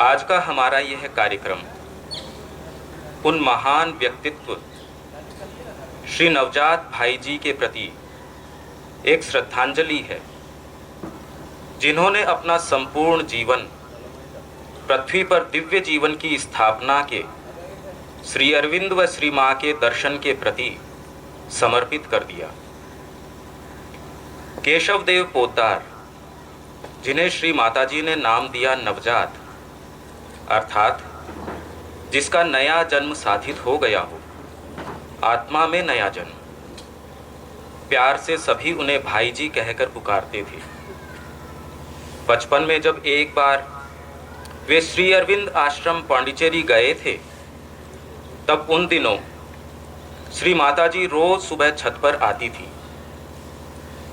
आज का हमारा यह कार्यक्रम उन महान व्यक्तित्व श्री नवजात भाई जी के प्रति एक श्रद्धांजलि है, जिन्होंने अपना संपूर्ण जीवन पृथ्वी पर दिव्य जीवन की स्थापना के श्री अरविंद व श्री माँ के दर्शन के प्रति समर्पित कर दिया। केशव देव पोद्दार, जिन्हें श्री माताजी ने नाम दिया नवजात, अर्थात जिसका नया जन्म साधित हो गया हो, आत्मा में नया जन्म, प्यार से सभी उन्हें भाई जी कहकर पुकारते थे। बचपन में जब एक बार वे श्री अरविंद आश्रम पांडिचेरी गए थे, तब उन दिनों श्री माताजी रोज सुबह छत पर आती थी।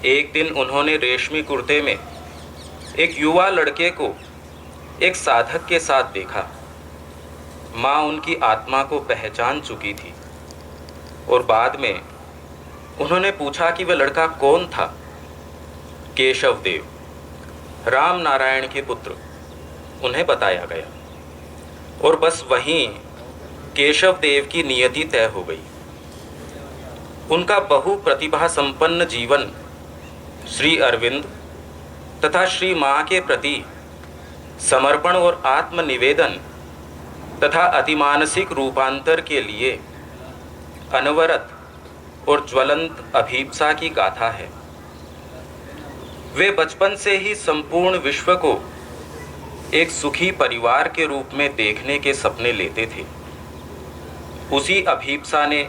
एक दिन उन्होंने रेशमी कुर्ते में एक युवा लड़के को एक साधक के साथ देखा। माँ उनकी आत्मा को पहचान चुकी थी और बाद में उन्होंने पूछा कि वह लड़का कौन था। केशव देव, राम नारायण के पुत्र, उन्हें बताया गया और बस वहीं केशव देव की नियति तय हो गई। उनका बहु प्रतिभा संपन्न जीवन श्री अरविंद तथा श्री माँ के प्रति समर्पण और आत्मनिवेदन तथा अतिमानसिक रूपांतर के लिए अनवरत और ज्वलंत अभीप्सा की गाथा है। वे बचपन से ही संपूर्ण विश्व को एक सुखी परिवार के रूप में देखने के सपने लेते थे। उसी अभीप्सा ने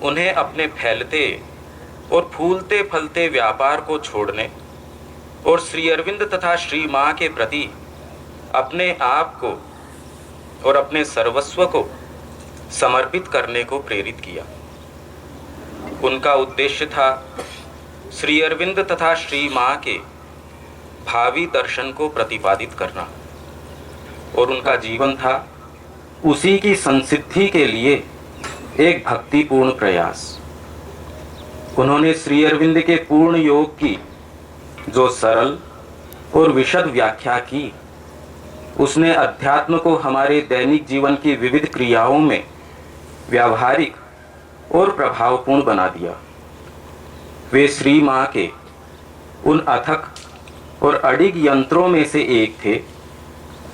उन्हें अपने फैलते और फूलते फलते व्यापार को छोड़ने और श्री अरविंद तथा श्री माँ के प्रति अपने आप को और अपने सर्वस्व को समर्पित करने को प्रेरित किया। उनका उद्देश्य था श्री अरविंद तथा श्री माँ के भावी दर्शन को प्रतिपादित करना, और उनका जीवन था उसी की संसिद्धि के लिए एक भक्तिपूर्ण प्रयास। उन्होंने श्री अरविंद के पूर्ण योग की जो सरल और विशद व्याख्या की, उसने अध्यात्म को हमारे दैनिक जीवन की विविध क्रियाओं में व्यावहारिक और प्रभावपूर्ण बना दिया। वे श्री माँ के उन अथक और अडिग यंत्रों में से एक थे,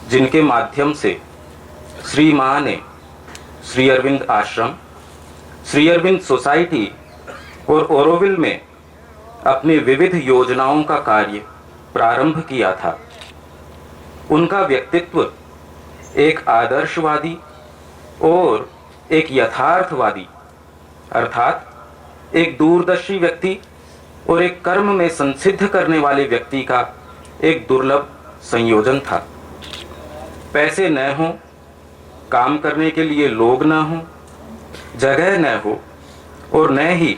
जिनके माध्यम से श्री माँ ने श्री अरविंद आश्रम, श्री अरविंद सोसाइटी और ओरोविल में अपनी विविध योजनाओं का कार्य प्रारंभ किया था। उनका व्यक्तित्व एक आदर्शवादी और एक यथार्थवादी, अर्थात एक दूरदर्शी व्यक्ति और एक कर्म में संसिद्ध करने वाले व्यक्ति का एक दुर्लभ संयोजन था। पैसे न हो, काम करने के लिए लोग न हो, जगह न हो और न ही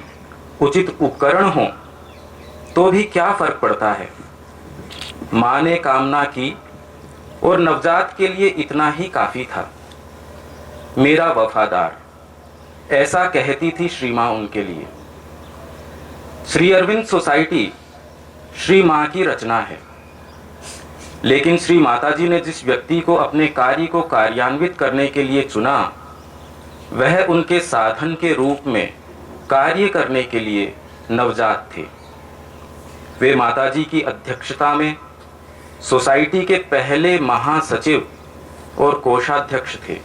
उचित उपकरण हो, तो भी क्या फर्क पड़ता है। माँ ने कामना की और नवजात के लिए इतना ही काफी था। मेरा वफादार, ऐसा कहती थी श्री माँ उनके लिए। श्री अरविंद सोसाइटी श्री माँ की रचना है, लेकिन श्री माताजी ने जिस व्यक्ति को अपने कार्य को कार्यान्वित करने के लिए चुना, वह उनके साधन के रूप में कार्य करने के लिए नवजात थे। वे माताजी की अध्यक्षता में सोसाइटी के पहले महासचिव और कोषाध्यक्ष थे।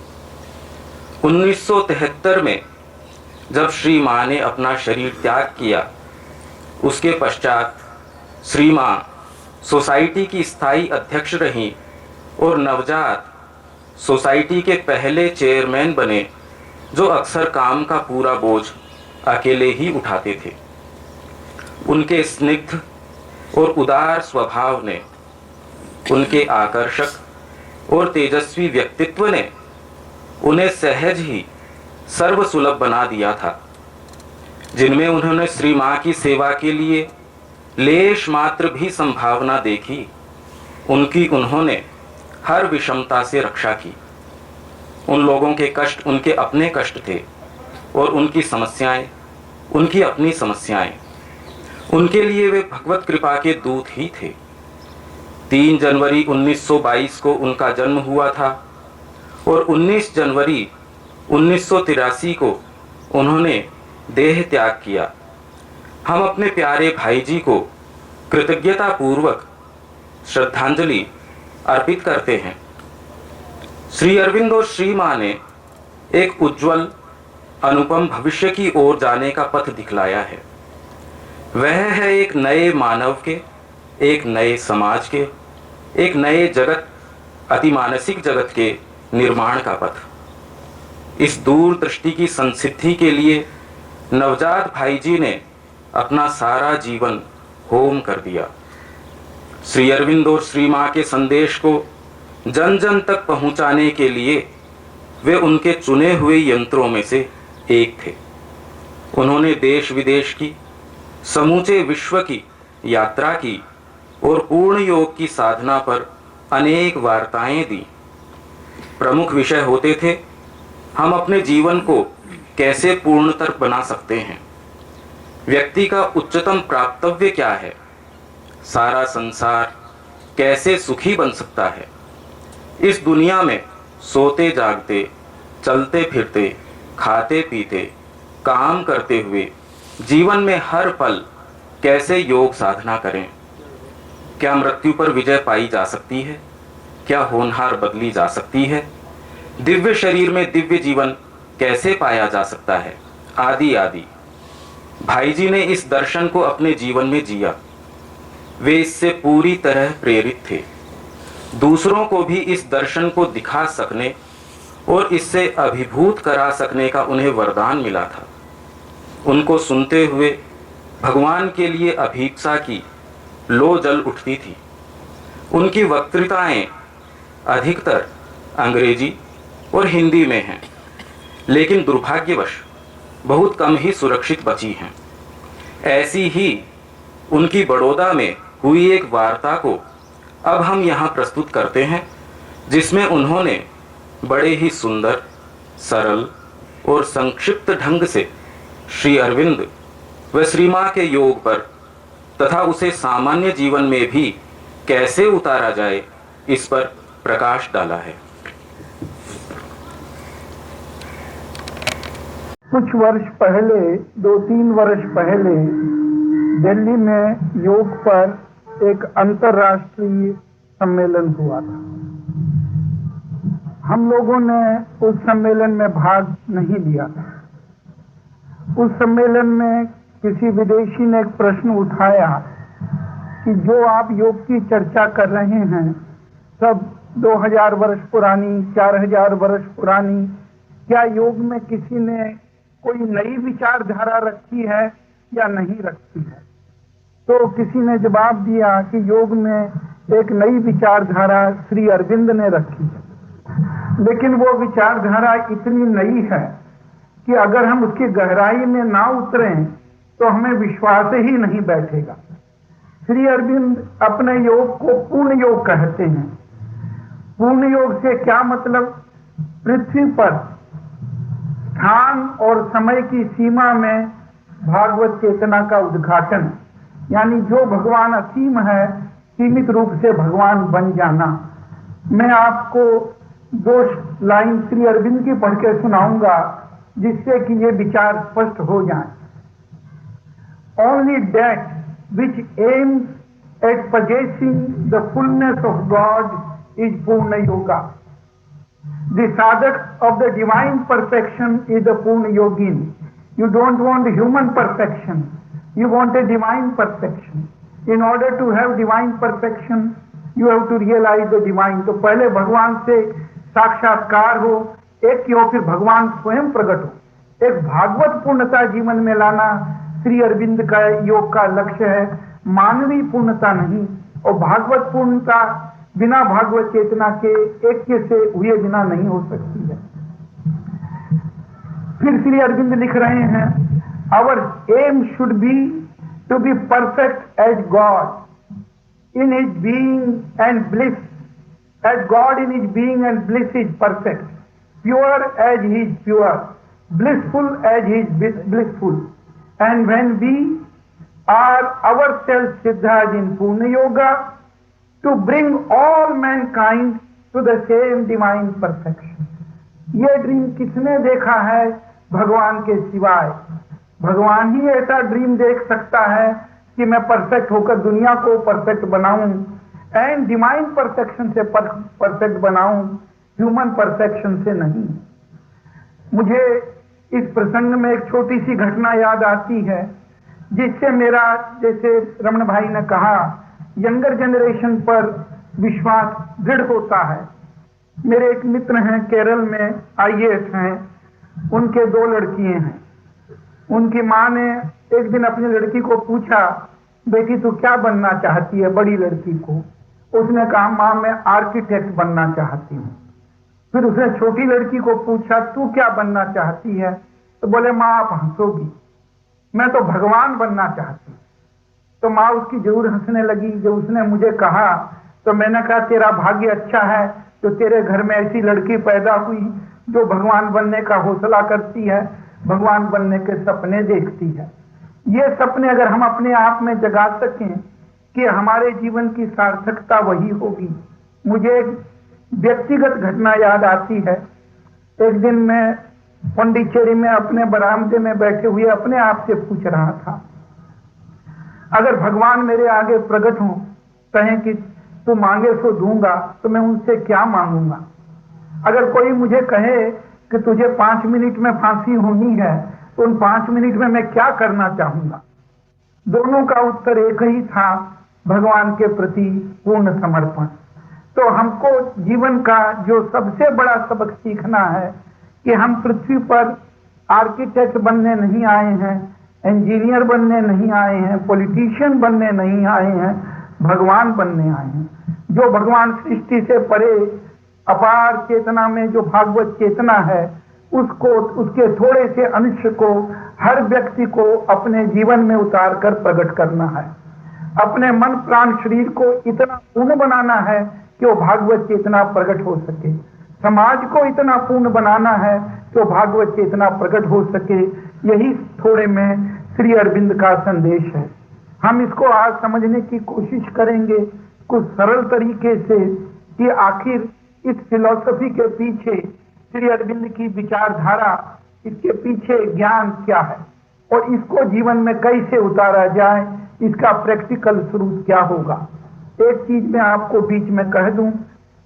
1973 में जब श्री माँ ने अपना शरीर त्याग किया, उसके पश्चात श्री माँ सोसाइटी की स्थायी अध्यक्ष रहीं और नवजात सोसाइटी के पहले चेयरमैन बने, जो अक्सर काम का पूरा बोझ अकेले ही उठाते थे। उनके स्निग्ध और उदार स्वभाव ने, उनके आकर्षक और तेजस्वी व्यक्तित्व ने उन्हें सहज ही सर्वसुलभ बना दिया था। जिनमें उन्होंने श्री माँ की सेवा के लिए लेश मात्र भी संभावना देखी, उनकी उन्होंने हर विषमता से रक्षा की। उन लोगों के कष्ट उनके अपने कष्ट थे और उनकी समस्याएं उनकी अपनी समस्याएं। उनके लिए वे भगवत कृपा के दूत ही थे। 3 जनवरी 1922 को उनका जन्म हुआ था और 19 जनवरी 1983 को उन्होंने देह त्याग किया। हम अपने प्यारे भाई जी को कृतज्ञता पूर्वक श्रद्धांजलि अर्पित करते हैं। श्री अरविंद और श्री मां ने एक उज्जवल अनुपम भविष्य की ओर जाने का पथ दिखलाया है। वह है एक नए मानव के, एक नए समाज के, एक नए जगत, अतिमानसिक जगत के निर्माण का पथ। इस दूरदृष्टि की संसिद्धि के लिए नवजात भाई जी ने अपना सारा जीवन होम कर दिया। श्री अरविंद और श्री मां के संदेश को जन जन तक पहुंचाने के लिए वे उनके चुने हुए यंत्रों में से एक थे। उन्होंने देश विदेश की, समूचे विश्व की यात्रा की और पूर्ण योग की साधना पर अनेक वार्ताएं दी। प्रमुख विषय होते थे, हम अपने जीवन को कैसे पूर्णतर बना सकते हैं, व्यक्ति का उच्चतम प्राप्तव्य क्या है, सारा संसार कैसे सुखी बन सकता है, इस दुनिया में सोते जागते, चलते फिरते, खाते पीते, काम करते हुए जीवन में हर पल कैसे योग साधना करें, क्या मृत्यु पर विजय पाई जा सकती है, क्या होनहार बदली जा सकती है, दिव्य शरीर में दिव्य जीवन कैसे पाया जा सकता है, आदि आदि। भाई जी ने इस दर्शन को अपने जीवन में जिया। वे इससे पूरी तरह प्रेरित थे। दूसरों को भी इस दर्शन को दिखा सकने और इससे अभिभूत करा सकने का उन्हें वरदान मिला था। उनको सुनते हुए भगवान के लिए अभीप्सा की लो जल उठती थी। उनकी वक्तृताएं अधिकतर अंग्रेजी और हिंदी में हैं, लेकिन दुर्भाग्यवश बहुत कम ही सुरक्षित बची हैं। ऐसी ही उनकी बड़ौदा में हुई एक वार्ता को अब हम यहाँ प्रस्तुत करते हैं, जिसमें उन्होंने बड़े ही सुंदर, सरल और संक्षिप्त ढंग से श्री अरविंद व श्री मां के योग पर तथा उसे सामान्य जीवन में भी कैसे उतारा जाए, इस पर प्रकाश डाला है। कुछ वर्ष पहले, 2-3 वर्ष पहले दिल्ली में योग पर एक अंतर्राष्ट्रीय सम्मेलन हुआ था। हम लोगों ने उस सम्मेलन में भाग नहीं लिया था। उस सम्मेलन में किसी विदेशी ने एक प्रश्न उठाया कि जो आप योग की चर्चा कर रहे हैं सब 2000 वर्ष पुरानी, 4000 वर्ष पुरानी, क्या योग में किसी ने कोई नई विचारधारा रखी है या नहीं रखी है? तो किसी ने जवाब दिया कि योग में एक नई विचारधारा श्री अरविंद ने रखी है, लेकिन वो विचारधारा इतनी नई है कि अगर हम उसकी गहराई में ना उतरें तो हमें विश्वास ही नहीं बैठेगा। श्री अरविंद अपने योग को पूर्ण योग कहते हैं। पूर्ण योग से क्या मतलब? पृथ्वी पर स्थान और समय की सीमा में भागवत चेतना का उद्घाटन, यानी जो भगवान असीम है सीमित रूप से भगवान बन जाना। मैं आपको 2 लाइन श्री अरविंद की पढ़ के सुनाऊंगा जिससे कि ये विचार स्पष्ट हो जाए। Only that which aims at possessing the fullness of God is Purna Yoga. The sadhak of the divine perfection is the Purna Yogin. You don't want human perfection, you want a divine perfection. In order to have divine perfection, you have to realize the divine. तो पहले भगवान से साक्षात्कार हो, एक की हो, फिर भगवान स्वयं प्रकट हो। एक भागवत पूर्णता जीवन में लाना श्री अरविंद का योग का लक्ष्य है, मानवीय पूर्णता नहीं। और भागवत पूर्णता बिना भागवत चेतना के ऐक्य से हुए बिना नहीं हो सकती है। फिर श्री अरविंद लिख रहे हैं, our aim should be to be perfect as God in his being and bliss, as God in his being and bliss is perfect, pure as he is pure, blissful as he is blissful. And when we are ourselves siddhas in Purna Yoga, to bring all mankind to the same divine perfection. ये dream किसने देखा है भगवान के सिवाय? भगवान ही ऐसा dream देख सकता है कि मैं परफेक्ट होकर दुनिया को परफेक्ट बनाऊं एंड डिवाइन परफेक्शन से परफेक्ट बनाऊं, ह्यूमन परफेक्शन से नहीं। मुझे इस प्रसंग में एक छोटी सी घटना याद आती है जिससे मेरा, जैसे रमन भाई ने कहा, यंगर जनरेशन पर विश्वास दृढ़ होता है। मेरे एक मित्र हैं केरल में, आईएएस हैं, उनके 2 लड़कियां हैं। उनकी माँ ने एक दिन अपनी लड़की को पूछा, बेटी तू क्या बनना चाहती है? बड़ी लड़की को उसने कहा, माँ मैं आर्किटेक्ट बनना चाहती हूँ। फिर उसने छोटी लड़की को पूछा, तू क्या बनना चाहती है? तो बोले, माँ आप हंसोगी, मैं तो भगवान बनना चाहती हूँ। तो माँ उसकी जरूर हंसने लगी। जब उसने मुझे कहा तो मैंने कहा, तेरा भाग्य अच्छा है तो तेरे घर में ऐसी लड़की पैदा हुई जो भगवान बनने का हौसला करती है, भगवान बनने के सपने देखती है। ये सपने अगर हम अपने आप में जगा सकें कि हमारे जीवन की सार्थकता वही होगी। मुझे एक व्यक्तिगत घटना याद आती है। एक दिन मैं पौंडीचेरी में अपने बरामदे में बैठे हुए अपने आप से पूछ रहा था, अगर भगवान मेरे आगे प्रकट हो, कहें कि तू मांगे सो दूंगा, तो मैं उनसे क्या मांगूंगा? अगर कोई मुझे कहे कि तुझे 5 मिनट में फांसी होनी है, तो उन 5 मिनट में मैं क्या करना चाहूंगा? दोनों का उत्तर एक ही था, भगवान के प्रति पूर्ण समर्पण। तो हमको जीवन का जो सबसे बड़ा सबक सीखना है कि हम पृथ्वी पर आर्किटेक्ट बनने नहीं आए हैं, इंजीनियर बनने नहीं आए हैं, पॉलिटिशियन बनने नहीं आए हैं, भगवान बनने आए हैं। जो भगवान सृष्टि से परे अपार चेतना में जो भागवत चेतना है, उसको, उसके थोड़े से अंश को हर व्यक्ति को अपने जीवन में उतार कर प्रकट करना है। अपने मन प्राण शरीर को इतना पूर्ण बनाना है कि वो भागवत चेतना प्रकट हो सके। समाज को इतना पूर्ण बनाना है कि वो भागवत चेतना प्रकट हो सके। यही थोड़े में श्री अरविंद का संदेश है। हम इसको आज समझने की कोशिश करेंगे कुछ सरल तरीके से कि आखिर इस फिलॉसफी के पीछे श्री अरविंद की विचारधारा, इसके पीछे ज्ञान क्या है और इसको जीवन में कैसे उतारा जाए, इसका प्रैक्टिकल स्वरूप क्या होगा। एक चीज मैं आपको बीच में कह दूं,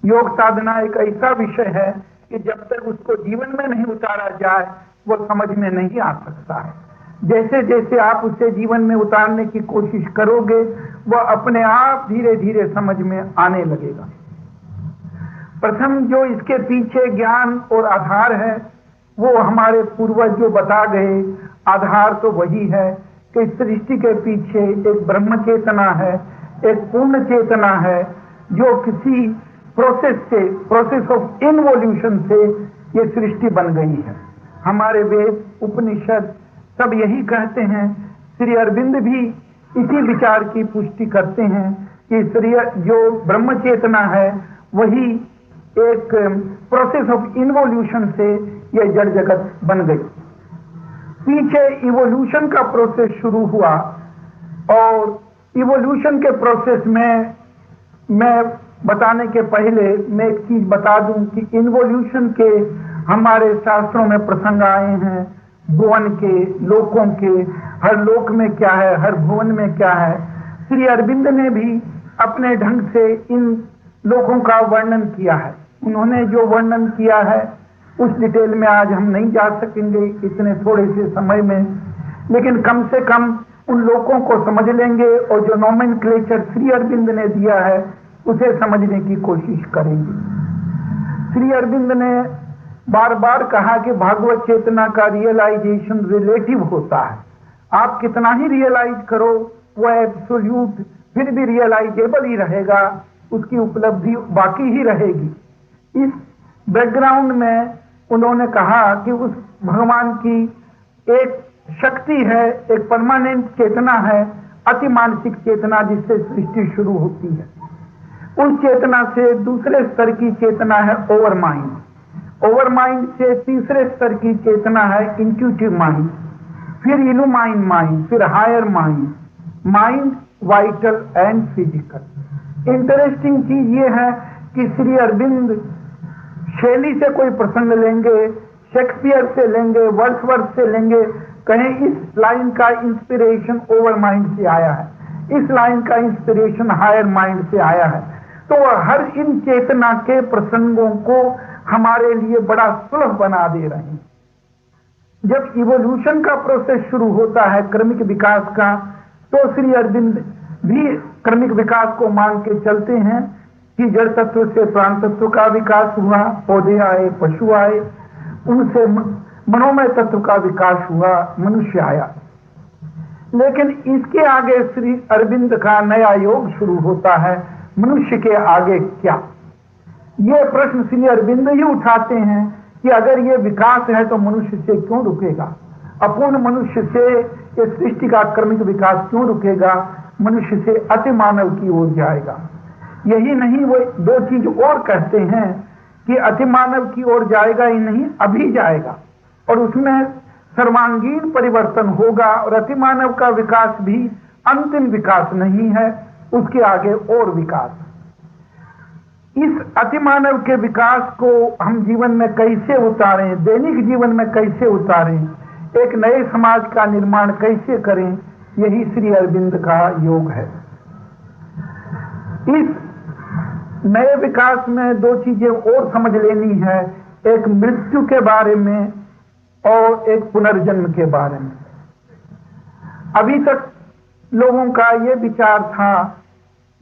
योग साधना एक ऐसा विषय है कि जब तक उसको जीवन में नहीं उतारा जाए वो समझ में नहीं आ सकता है। जैसे जैसे आप उसे जीवन में उतारने की कोशिश करोगे वह अपने आप धीरे धीरे समझ में आने लगेगा। प्रथम जो इसके पीछे ज्ञान और आधार है वो हमारे पूर्वज जो बता गए, आधार तो वही है कि सृष्टि के पीछे एक ब्रह्म चेतना है, एक पूर्ण चेतना है जो किसी प्रोसेस से, प्रोसेस ऑफ इनवोल्यूशन से ये सृष्टि बन गई है। हमारे वेद उपनिषद सब यही कहते हैं। श्री अरविंद भी इसी विचार की पुष्टि करते हैं कि जो ब्रह्म चेतना है वही एक प्रोसेस ऑफ इन्वोल्यूशन से यह जड़ जगत बन गई। पीछे इवोल्यूशन का प्रोसेस शुरू हुआ और इवोल्यूशन के प्रोसेस में मैं बताने के पहले मैं एक चीज बता दूं कि इन्वोल्यूशन के हमारे शास्त्रों में प्रसंग आए हैं, भुवन के, लोकों के, हर लोक में क्या है, हर भुवन में क्या है। श्री अरविंद ने भी अपने ढंग से इन लोकों का वर्णन किया है। उन्होंने जो वर्णन किया है उस डिटेल में आज हम नहीं जा सकेंगे इतने थोड़े से समय में, लेकिन कम से कम उन लोकों को समझ लेंगे और जो नोमेनक्लेचर श्री अरविंद ने दिया है उसे समझने की कोशिश करेंगे। श्री अरविंद ने बार बार कहा कि भागवत चेतना का रियलाइजेशन रिलेटिव होता है। आप कितना ही रियलाइज करो वो एब्सोल्यूट फिर भी रियलाइजेबल ही रहेगा, उसकी उपलब्धि बाकी ही रहेगी। इस बैकग्राउंड में उन्होंने कहा कि उस भगवान की एक शक्ति है, एक परमानेंट चेतना है, अति मानसिक चेतना जिससे सृष्टि शुरू होती है। उस चेतना से दूसरे स्तर की चेतना है ओवर माइंड, ओवर माइंड से तीसरे स्तर की चेतना है इंट्यूटिव माइंड, फिर इल्यूमाइन माइंड, फिर higher mind, mind vital and physical. Interesting चीज ये है कि श्री अरविंद शैली से कोई प्रसंग लेंगे, शेक्सपियर से लेंगे, वर्ड्सवर्थ से लेंगे, कहें इस लाइन का इंस्पिरेशन ओवर माइंड से आया है, इस लाइन का इंस्पिरेशन हायर माइंड से आया है। तो हर इन चेतना के प्रसंगों को हमारे लिए बड़ा सुलभ बना दे रहे हैं। जब इवोल्यूशन का प्रोसेस शुरू होता है क्रमिक विकास का, तो श्री अरविंद भी क्रमिक विकास को मान के चलते हैं कि जड़ तत्व से प्राण तत्व का विकास हुआ, पौधे आए, पशु आए, उनसे मनोमय तत्व का विकास हुआ, मनुष्य आया। लेकिन इसके आगे श्री अरविंद का नया योग शुरू होता है, मनुष्य के आगे क्या? ये प्रश्न श्री अरविंद ही उठाते हैं कि अगर ये विकास है तो मनुष्य से क्यों रुकेगा? अपूर्ण मनुष्य से ये सृष्टि का क्रमिक विकास क्यों रुकेगा? मनुष्य से अति मानव की ओर जाएगा। यही नहीं, वो दो चीज और कहते हैं कि अति मानव की ओर जाएगा ही नहीं, अभी जाएगा, और उसमें सर्वांगीण परिवर्तन होगा, और अति मानव का विकास भी अंतिम विकास नहीं है, उसके आगे और विकास। इस अति मानव के विकास को हम जीवन में कैसे उतारें, दैनिक जीवन में कैसे उतारें, एक नए समाज का निर्माण कैसे करें, यही श्री अरविंद का योग है। इस नए विकास में दो चीजें और समझ लेनी है, एक मृत्यु के बारे में और एक पुनर्जन्म के बारे में। अभी तक लोगों का ये विचार था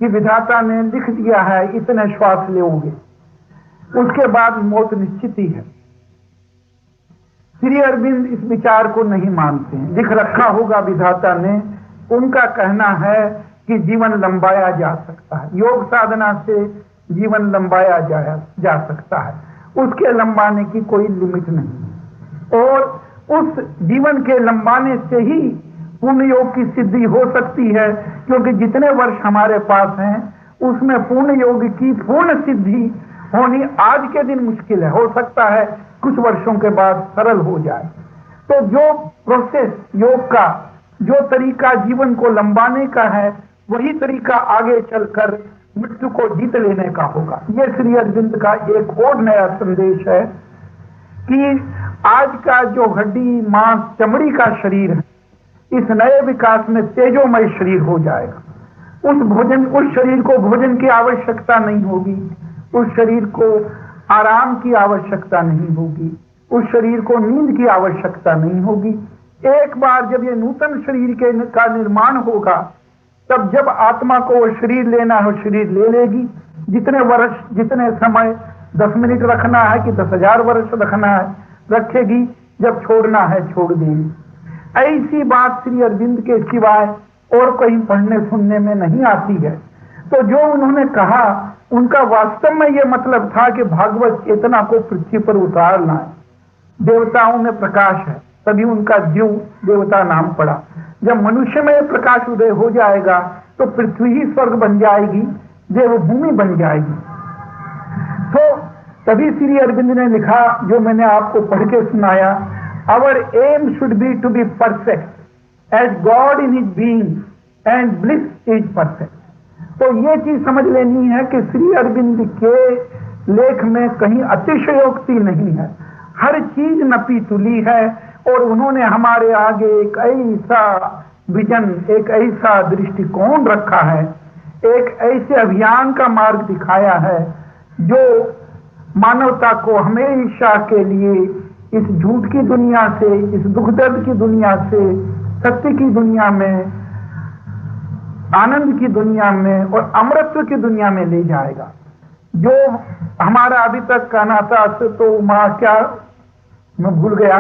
कि विधाता ने लिख दिया है इतने श्वास लोगे, उसके बाद मौत निश्चित ही है। श्री अरविंद इस विचार को नहीं मानते हैं, लिख रखा होगा विधाता ने। उनका कहना है कि जीवन लंबाया जा सकता है, योग साधना से जीवन लंबाया जा सकता है, उसके लंबाने की कोई लिमिट नहीं, और उस जीवन के लंबाने से ही पूर्ण योग की सिद्धि हो सकती है, क्योंकि जितने वर्ष हमारे पास हैं उसमें पूर्ण योग की पूर्ण सिद्धि होनी आज के दिन मुश्किल है, हो सकता है कुछ वर्षों के बाद सरल हो जाए। तो जो प्रोसेस योग का, जो तरीका जीवन को लंबाने का है, वही तरीका आगे चलकर मृत्यु को जीत लेने का होगा। यह श्री अरविंद का एक और नया संदेश है कि आज का जो हड्डी मांस चमड़ी का शरीर है, इस नए विकास में तेजोमय शरीर हो जाएगा। उस शरीर को भोजन की आवश्यकता नहीं होगी, उस शरीर को आराम की आवश्यकता नहीं होगी, उस शरीर को नींद की आवश्यकता नहीं होगी। एक बार जब ये नूतन शरीर का निर्माण होगा, तब जब आत्मा को वो शरीर लेना हो शरीर ले लेगी। जितने वर्ष, जितने समय, 10 मिनट रखना है कि 10,000 वर्ष रखना है, रखेगी, जब छोड़ना है छोड़ देगी। ऐसी बात श्री अरविंद के सिवाय और कहीं पढ़ने सुनने में नहीं आती है। तो जो उन्होंने कहा, उनका वास्तव में यह मतलब था कि भागवत चेतना को पृथ्वी पर उतारना है। देवताओं में प्रकाश है, तभी उनका जीव देवता नाम पड़ा। जब मनुष्य में प्रकाश उदय हो जाएगा तो पृथ्वी ही स्वर्ग बन जाएगी, देवभूमि बन जाएगी। तो तभी श्री अरविंद ने लिखा, जो मैंने आपको पढ़ के सुनाया, our aim should be to be perfect as God in his being and bliss is perfect. तो ये चीज समझ लेनी है कि श्री अरविंद के लेख में कहीं अतिशयोक्ति नहीं है, हर चीज नपी तुली है, और उन्होंने हमारे आगे एक ऐसा विजन, एक ऐसा दृष्टिकोण रखा है, एक ऐसे अभियान का मार्ग दिखाया है जो मानवता को हमेशा के लिए इस झूठ की दुनिया से, इस दुख दर्द की दुनिया से सत्य की दुनिया में, आनंद की दुनिया में और अमृतत्व की दुनिया में ले जाएगा। जो हमारा अभी तक कहना था, तो मां क्या, मैं भूल गया,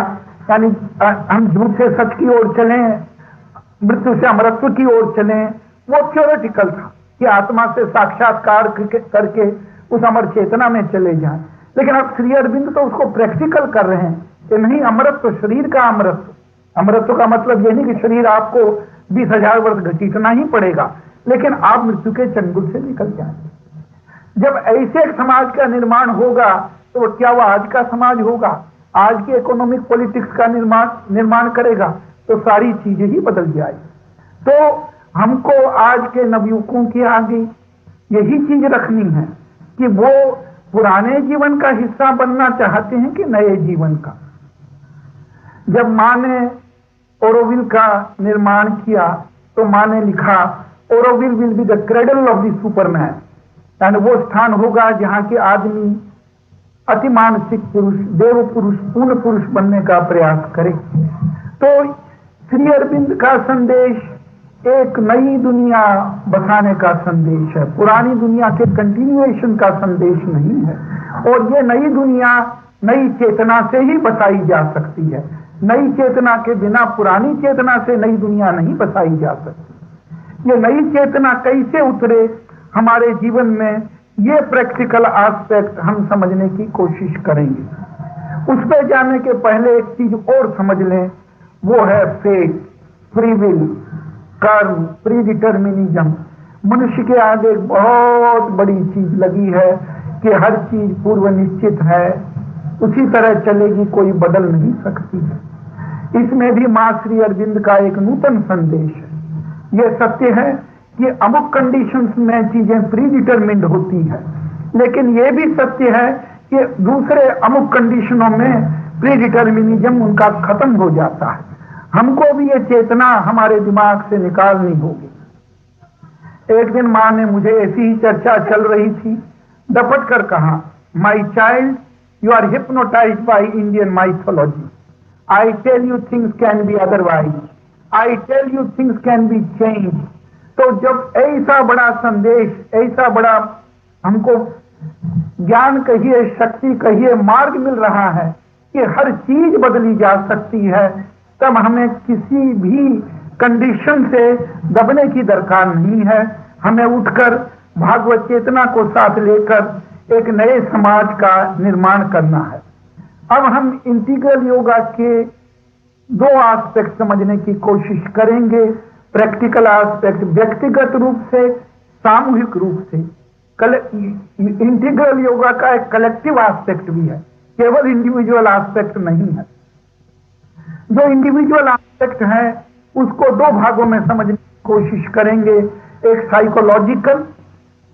यानी हम झूठ से सच की ओर चलें, मृत्यु से अमृतत्व की ओर चलें, वो थ्योरेटिकल था कि आत्मा से साक्षात्कार करके उस अमर चेतना में चले जाएं। लेकिन अब श्री अरविंद तो उसको प्रैक्टिकल कर रहे हैं कि नहीं, अमृतत्व, शरीर का अमृतत्व। अमृतत्व का मतलब यह नहीं कि शरीर आपको 20,000 वर्ष घसीटना ही पड़ेगा, लेकिन आप मृत्यु के चंगुल से निकल जाएंगे। जब ऐसे एक समाज का निर्माण होगा, तो क्या वह आज का समाज होगा, आज के इकोनॉमिक पॉलिटिक्स का निर्माण करेगा? तो सारी चीजें ही बदल जाएगी। तो हमको आज के नवयुवकों के आगे यही चीज रखनी है कि वो पुराने जीवन का हिस्सा बनना चाहते हैं कि नए जीवन का। जब मां ने ओरोविल का निर्माण किया तो मां ने लिखा Auroville will be the cradle of the Superman, यानी वो स्थान होगा जहां के आदमी अति मानसिक पुरुष, देव पुरुष, पूर्ण पुरुष बनने का प्रयास करे। तो श्री अरविंद का संदेश एक नई दुनिया बसाने का संदेश है, पुरानी दुनिया के कंटिन्यूएशन का संदेश नहीं है। और ये नई दुनिया नई चेतना से ही बसाई जा सकती है। नई चेतना के बिना पुरानी चेतना से नई दुनिया नहीं बसाई जा सकती। ये नई चेतना कैसे उतरे हमारे जीवन में, ये प्रैक्टिकल एस्पेक्ट हम समझने की कोशिश करेंगे। उस पर जाने के पहले एक चीज और समझ लें, वो है फेट, फ्री विल, कर्म, प्री डिटर्मिनिज्म। मनुष्य के आगे एक बहुत बड़ी चीज लगी है कि हर चीज पूर्व निश्चित है, उसी तरह चलेगी, कोई बदल नहीं सकती है। इसमें भी मां श्री अरविंद का एक नूतन संदेश है। यह सत्य है कि अमुक कंडीशंस में चीजें प्री डिटरमिन्ड होती है, लेकिन यह भी सत्य है कि दूसरे अमुक कंडीशनों में प्री डिटर्मिनिज्म उनका खत्म हो जाता है। हमको भी ये चेतना हमारे दिमाग से निकालनी होगी। एक दिन मां ने मुझे ऐसी ही चर्चा चल रही थी, दपट कर कहा, my child, you are hypnotized by Indian mythology. I tell you things can be otherwise, I tell you things can be change. तो जब ऐसा बड़ा संदेश, ऐसा बड़ा हमको ज्ञान कहिए, शक्ति कहिए, मार्ग मिल रहा है कि हर चीज बदली जा सकती है, तब हमें किसी भी कंडीशन से दबने की दरकार नहीं है। हमें उठकर भागवत चेतना को साथ लेकर एक नए समाज का निर्माण करना है। अब हम इंटीग्रल योगा के दो एस्पेक्ट समझने की कोशिश करेंगे। प्रैक्टिकल एस्पेक्ट व्यक्तिगत रूप से, सामूहिक रूप से। इंटीग्रल योगा का एक कलेक्टिव एस्पेक्ट भी है, केवल इंडिविजुअल एस्पेक्ट नहीं है। जो इंडिविजुअल एस्पेक्ट है उसको दो भागों में समझने की कोशिश करेंगे, एक साइकोलॉजिकल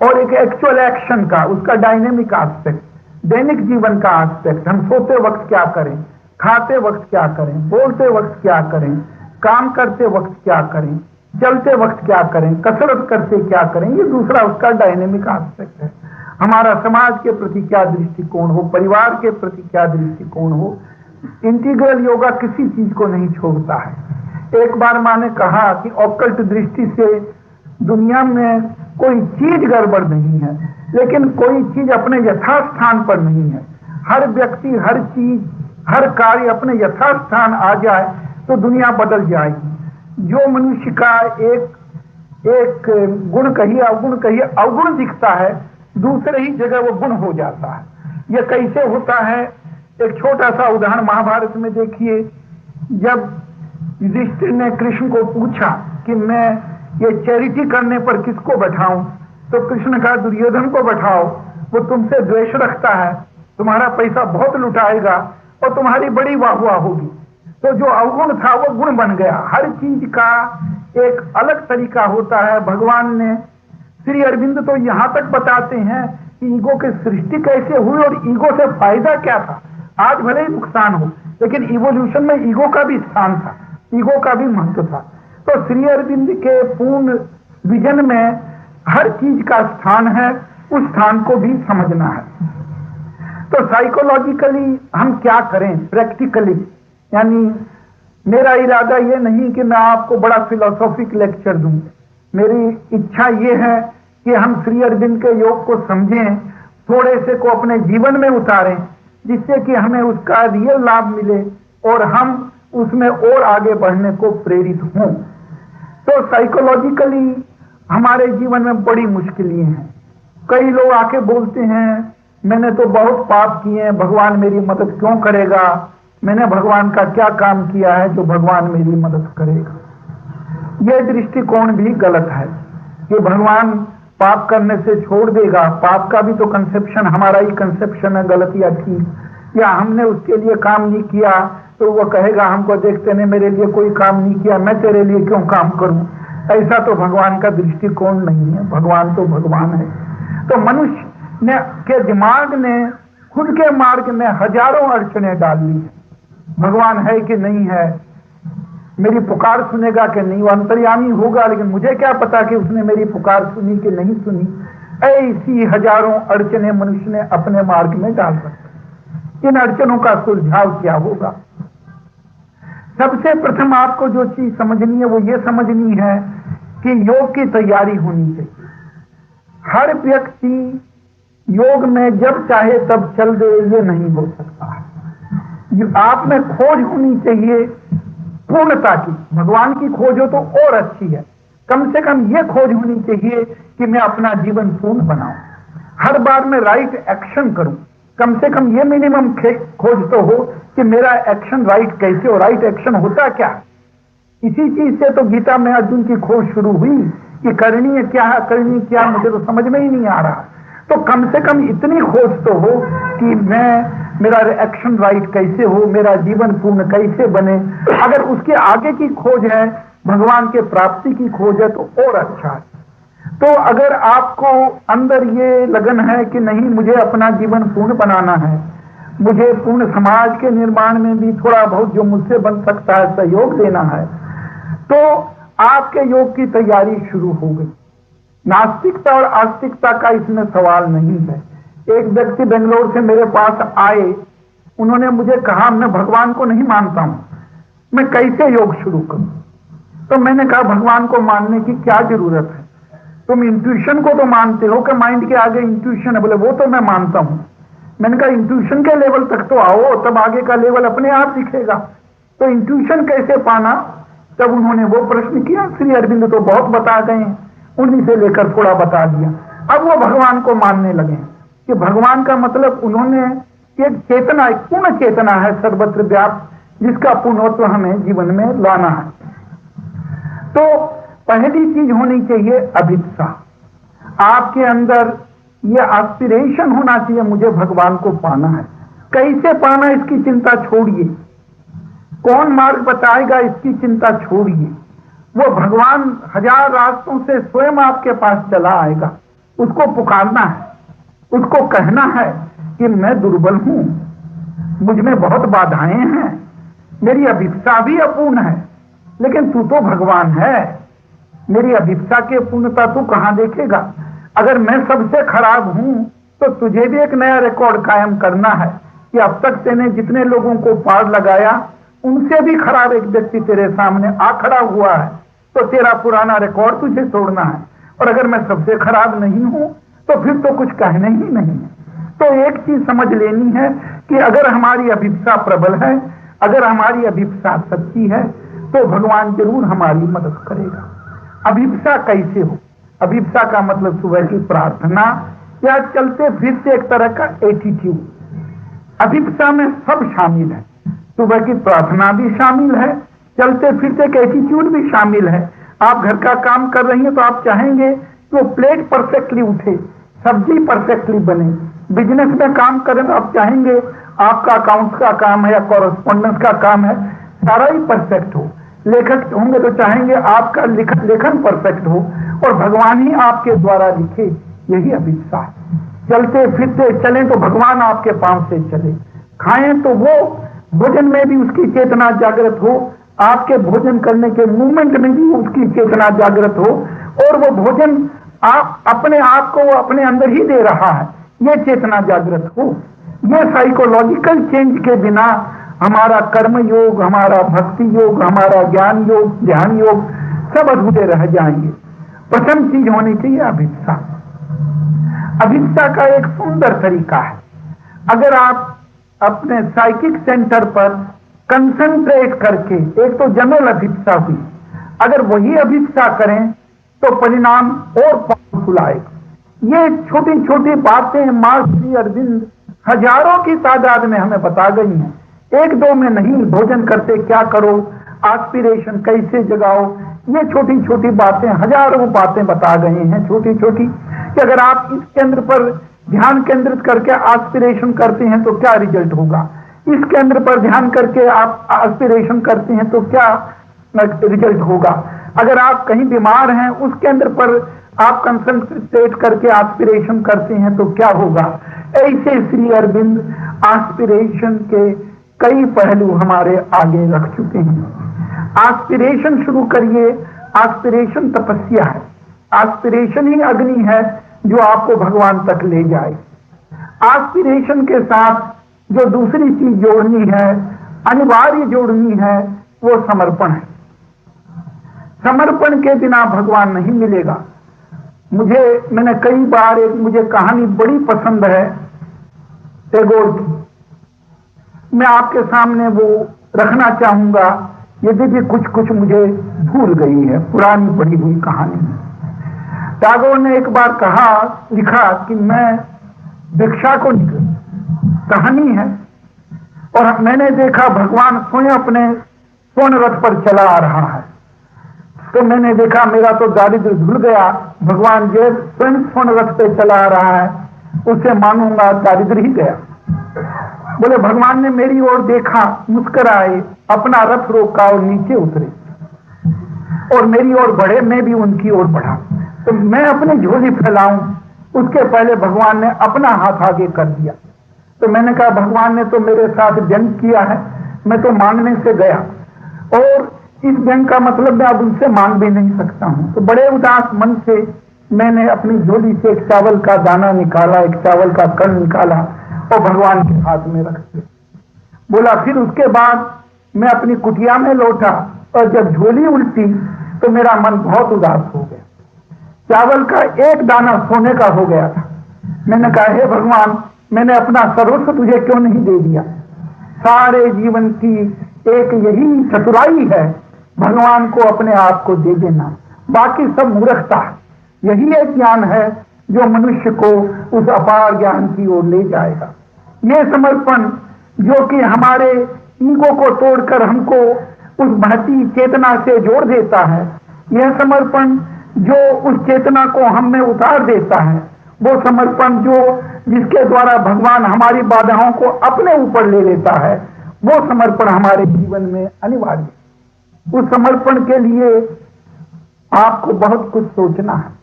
और एक एक्चुअल एक्शन का, उसका डायनेमिक एस्पेक्ट, दैनिक जीवन का एस्पेक्ट। हम सोते वक्त क्या करें, खाते वक्त क्या करें, बोलते वक्त क्या करें, काम करते वक्त क्या करें, चलते वक्त क्या करें, कसरत करते क्या करें, ये दूसरा उसका डायनेमिक एस्पेक्ट है। हमारा समाज के प्रति क्या दृष्टिकोण हो, परिवार के प्रति क्या दृष्टिकोण हो। इंटीग्रल योगा किसी चीज को नहीं छोड़ता है। एक बार मां ने कहा कि ऑकल्ट दृष्टि से दुनिया में कोई चीज गड़बड़ नहीं है, लेकिन कोई चीज अपने यथास्थान पर नहीं है। हर व्यक्ति, हर चीज, हर कार्य अपने यथास्थान आ जाए तो दुनिया बदल जाएगी। जो मनुष्य का एक गुण कहिए, अवगुण कहिए, अवगुण दिखता है, दूसरे ही जगह वो गुण हो जाता है। यह कैसे होता है? एक छोटा सा उदाहरण महाभारत में देखिए। जब युधिष्ठिर ने कृष्ण को पूछा कि मैं ये चैरिटी करने पर किसको बैठाऊं, तो कृष्ण कहा दुर्योधन को बैठाओ, वो तुमसे द्वेष रखता है, तुम्हारा पैसा बहुत लुटाएगा और तुम्हारी बड़ी वाहवाह होगी। तो जो अवगुण था वो गुण बन गया। हर चीज का एक अलग तरीका होता है। भगवान ने, श्री अरविंद तो यहां तक बताते हैं कि ईगो की सृष्टि कैसे हुई और ईगो से फायदा क्या था। आज भले ही नुकसान हो, लेकिन इवोल्यूशन में ईगो का भी स्थान था, ईगो का भी महत्व था। तो श्री अरविंद के पूर्ण विजन में हर चीज का स्थान है, उस स्थान को भी समझना है। तो साइकोलॉजिकली हम क्या करें, प्रैक्टिकली, यानी मेरा इरादा ये नहीं कि मैं आपको बड़ा फिलोसॉफिक लेक्चर दूं। मेरी इच्छा ये है कि हम श्री अरविंद के योग को समझें, थोड़े से को अपने जीवन में उतारें, जिससे कि हमें उसका रियल लाभ मिले और हम उसमें और आगे बढ़ने को प्रेरित हों। तो साइकोलॉजिकली हमारे जीवन में बड़ी मुश्किलें हैं। कई लोग आके बोलते हैं मैंने तो बहुत पाप किए हैं, भगवान मेरी मदद क्यों करेगा, मैंने भगवान का क्या काम किया है जो भगवान मेरी मदद करेगा। यह दृष्टिकोण भी गलत है कि भगवान पाप करने से छोड़ देगा। पाप का भी तो कंसेप्शन हमारा ही कंसेप्शन है, गलत या ठीक, या हमने उसके लिए काम नहीं किया तो वो कहेगा हमको देखते ने मेरे लिए कोई काम नहीं किया, मैं तेरे लिए क्यों काम करूं। ऐसा तो भगवान का दृष्टिकोण नहीं है। भगवान तो भगवान है। तो मनुष्य ने के दिमाग ने खुद के मार्ग में हजारों अड़चनें डाल ली। भगवान है कि नहीं है, मेरी पुकार सुनेगा कि नहीं, वो अंतर्यामी होगा, लेकिन मुझे क्या पता कि उसने मेरी पुकार सुनी कि नहीं सुनी। ऐसी हजारों अड़चनें मनुष्य ने अपने मार्ग में डाल रखी। इन अड़चनों का सुलझाव क्या होगा? सबसे प्रथम आपको जो चीज समझनी है वो ये समझनी है कि योग की तैयारी होनी चाहिए। हर व्यक्ति योग में जब चाहे तब चल दे, ये नहीं हो सकता। आप में खोज होनी चाहिए पूर्णता की। भगवान की खोज हो तो और अच्छी है। कम से कम ये खोज होनी चाहिए कि मैं अपना जीवन पूर्ण बनाऊं, हर बार मैं राइट एक्शन करूं। कम से कम ये मिनिमम खोज तो हो कि मेरा एक्शन राइट कैसे हो, राइट एक्शन होता क्या। इसी चीज से तो गीता में अर्जुन की खोज शुरू हुई कि करणीय क्या है, करणीय क्या, मुझे तो समझ में ही नहीं आ रहा। तो कम से कम इतनी खोज तो हो कि मेरा एक्शन राइट कैसे हो, मेरा जीवन पूर्ण कैसे बने। अगर उसके आगे की खोज है, भगवान के प्राप्ति की खोज है, तो और अच्छा है। तो अगर आपको अंदर ये लगन है कि नहीं, मुझे अपना जीवन पूर्ण बनाना है, मुझे पूर्ण समाज के निर्माण में भी थोड़ा बहुत जो मुझसे बन सकता है सहयोग देना है, तो आपके योग की तैयारी शुरू हो गई। नास्तिकता और आस्तिकता का इसमें सवाल नहीं है। एक व्यक्ति बेंगलोर से मेरे पास आए, उन्होंने मुझे कहा मैं भगवान को नहीं मानता हूं, मैं कैसे योग शुरू करूं। तो मैंने कहा भगवान को मानने की क्या जरूरत है, तुम इंट्यूशन को तो मानते हो कि माइंड के आगे इंट्यूशन है। बोले वो तो मैं मानता हूं। मैंने कहा इंट्यूशन के लेवल तक तो आओ, तब आगे का लेवल अपने आप दिखेगा। तो इंट्यूशन कैसे पाना, तब उन्होंने वो प्रश्न किया। श्री अरविंद तो बहुत बता गए, उन्हीं से लेकर थोड़ा बता दिया। अब वो भगवान को मानने लगे कि भगवान का मतलब उन्होंने एक चेतना, एक पूर्ण चेतना है सर्वत्र व्याप्त, जिसका पूर्णत्व हमें जीवन में लाना है। तो पहली चीज होनी चाहिए अभिप्सा। आपके अंदर ये एस्पिरेशन होना चाहिए, मुझे भगवान को पाना है। कैसे पाना इसकी चिंता छोड़िए, कौन मार्ग बताएगा इसकी चिंता छोड़िए। वो भगवान हजार रास्तों से स्वयं आपके पास चला आएगा। उसको पुकारना है, उसको कहना है कि मैं दुर्बल हूं, मुझ में बहुत बाधाएं हैं, मेरी अभिप्सा भी अपूर्ण है, लेकिन तू तो भगवान है, मेरी अभिप्सा की पूर्णता तू कहां देखेगा। अगर मैं सबसे खराब हूं तो तुझे भी एक नया रिकॉर्ड कायम करना है कि अब तक तेने जितने लोगों को पार लगाया उनसे भी खराब एक व्यक्ति तेरे सामने आ खड़ा हुआ है, तो तेरा पुराना रिकॉर्ड तुझे तोड़ना है। और अगर मैं सबसे खराब नहीं हूं तो फिर तो कुछ कहने ही नहीं है। तो एक चीज समझ लेनी है कि अगर हमारी अभिप्सा प्रबल है, अगर हमारी अभिप्सा सच्ची है, तो भगवान जरूर हमारी मदद करेगा। अभिप्सा कैसे हो? अभिप्सा का मतलब सुबह की प्रार्थना या चलते फिरते एक तरह का एटीट्यूड। अभिप्सा में सब शामिल है, सुबह की प्रार्थना भी शामिल है, चलते फिरते एक एटीट्यूड भी शामिल है। आप घर का काम कर रही हैं तो आप चाहेंगे कि वो प्लेट परफेक्टली उठे, सब्जी परफेक्टली बने। बिजनेस में काम करें तो आप चाहेंगे आपका अकाउंट्स का काम है या कॉरेस्पॉन्डेंस का काम है, सारा ही परफेक्ट हो। लेखक होंगे तो चाहेंगे आपका लेखन परफेक्ट हो और भगवान ही आपके द्वारा लिखे। यही अभिप्सा है। चलते फिरते चलें तो भगवान आपके पांव से चले, खाएं तो वो भोजन में भी उसकी चेतना जागृत हो, आपके भोजन करने के मूवमेंट में भी उसकी चेतना जागृत हो, और वो भोजन आप अपने आप को वो अपने अंदर ही दे रहा है, ये चेतना जागृत हो। ये साइकोलॉजिकल चेंज के बिना हमारा कर्म योग, हमारा भक्ति योग, हमारा ज्ञान योग, ध्यान योग सब अधूरे रह जाएंगे। प्रथम चीज होनी चाहिए अभिप्सा। अभिप्सा का एक सुंदर तरीका है, अगर आप अपने साइकिक सेंटर पर कंसंट्रेट करके, एक तो जनरल अभिप्सा हुई, अगर वही अभिप्सा करें तो परिणाम और पावरफुल आएगा। ये छोटी छोटी बातें मां श्री अरविंद हजारों की तादाद में हमें बता गई हैं, एक दो में नहीं। भोजन करते क्या करो, एस्पिरेशन कैसे जगाओ, ये छोटी छोटी बातें, हजारों बातें बता गए हैं छोटी छोटी, कि अगर आप इस केंद्र पर ध्यान केंद्रित करके एस्पिरेशन करते हैं तो क्या रिजल्ट होगा, इस केंद्र पर ध्यान करके आप एस्पिरेशन करते हैं तो क्या रिजल्ट होगा। अगर आप कहीं बीमार हैं, उस केंद्र पर आप कंसंट्रेट करके एस्पिरेशन करते हैं तो क्या होगा। ऐसे श्री अरविंद एस्पिरेशन के कई पहलू हमारे आगे रख चुके हैं। एस्पिरेशन शुरू करिए। एस्पिरेशन तपस्या है। एस्पिरेशन ही अग्नि है जो आपको भगवान तक ले जाए। एस्पिरेशन के साथ जो दूसरी चीज जोड़नी है, अनिवार्य जोड़नी है, वो समर्पण है। समर्पण के बिना भगवान नहीं मिलेगा। मैंने कई बार मुझे कहानी बड़ी पसंद है टैगोर की, मैं आपके सामने वो रखना चाहूंगा, यद्यपि कुछ कुछ मुझे भूल गई है, पुरानी पढ़ी हुई कहानी। टैगोर ने एक बार लिखा कि मैं भिक्षा को निकला, कहानी है, और मैंने देखा भगवान स्वयं अपने स्वर्ण रथ पर चला आ रहा है। तो मैंने देखा मेरा तो दारिद्र्य धुल गया, भगवान जो स्वयं स्वर्ण रथ पे चला आ रहा है उससे मानूंगा दारिद्र्य ही गया। बोले भगवान ने मेरी ओर देखा, मुस्कुराए, अपना रथ रोका और नीचे उतरे और मेरी ओर बढ़े, मैं भी उनकी ओर बढ़ा। तो मैं अपनी झोली फैलाऊं उसके पहले भगवान ने अपना हाथ आगे कर दिया। तो मैंने कहा भगवान ने तो मेरे साथ व्यंग किया है, मैं तो मांगने से गया, और इस व्यंग का मतलब मैं अब उनसे मांग भी नहीं सकता हूं। तो बड़े उदास मन से मैंने अपनी झोली से एक चावल का दाना निकाला, एक चावल का कण निकाला और भगवान के हाथ में रख दिया। बोला फिर उसके बाद मैं अपनी कुटिया में लौटा और जब झोली उल्टी तो मेरा मन बहुत उदास हो गया। चावल का एक दाना सोने का हो गया था। मैंने कहा हे भगवान, मैंने अपना सर्वस्व तुझे क्यों नहीं दे दिया। सारे जीवन की एक यही चतुराई है, भगवान को अपने आप को दे देना, बाकी सब मूर्खता है। यही एक ज्ञान है जो मनुष्य को उस अपार ज्ञान की ओर ले जाएगा। ये समर्पण जो कि हमारे ईगो को तोड़कर हमको उस महती चेतना से जोड़ देता है, यह समर्पण जो उस चेतना को हम में उतार देता है, वो समर्पण जिसके द्वारा भगवान हमारी बाधाओं को अपने ऊपर ले लेता है, वो समर्पण हमारे जीवन में अनिवार्य है। उस समर्पण के लिए आपको बहुत कुछ सोचना है।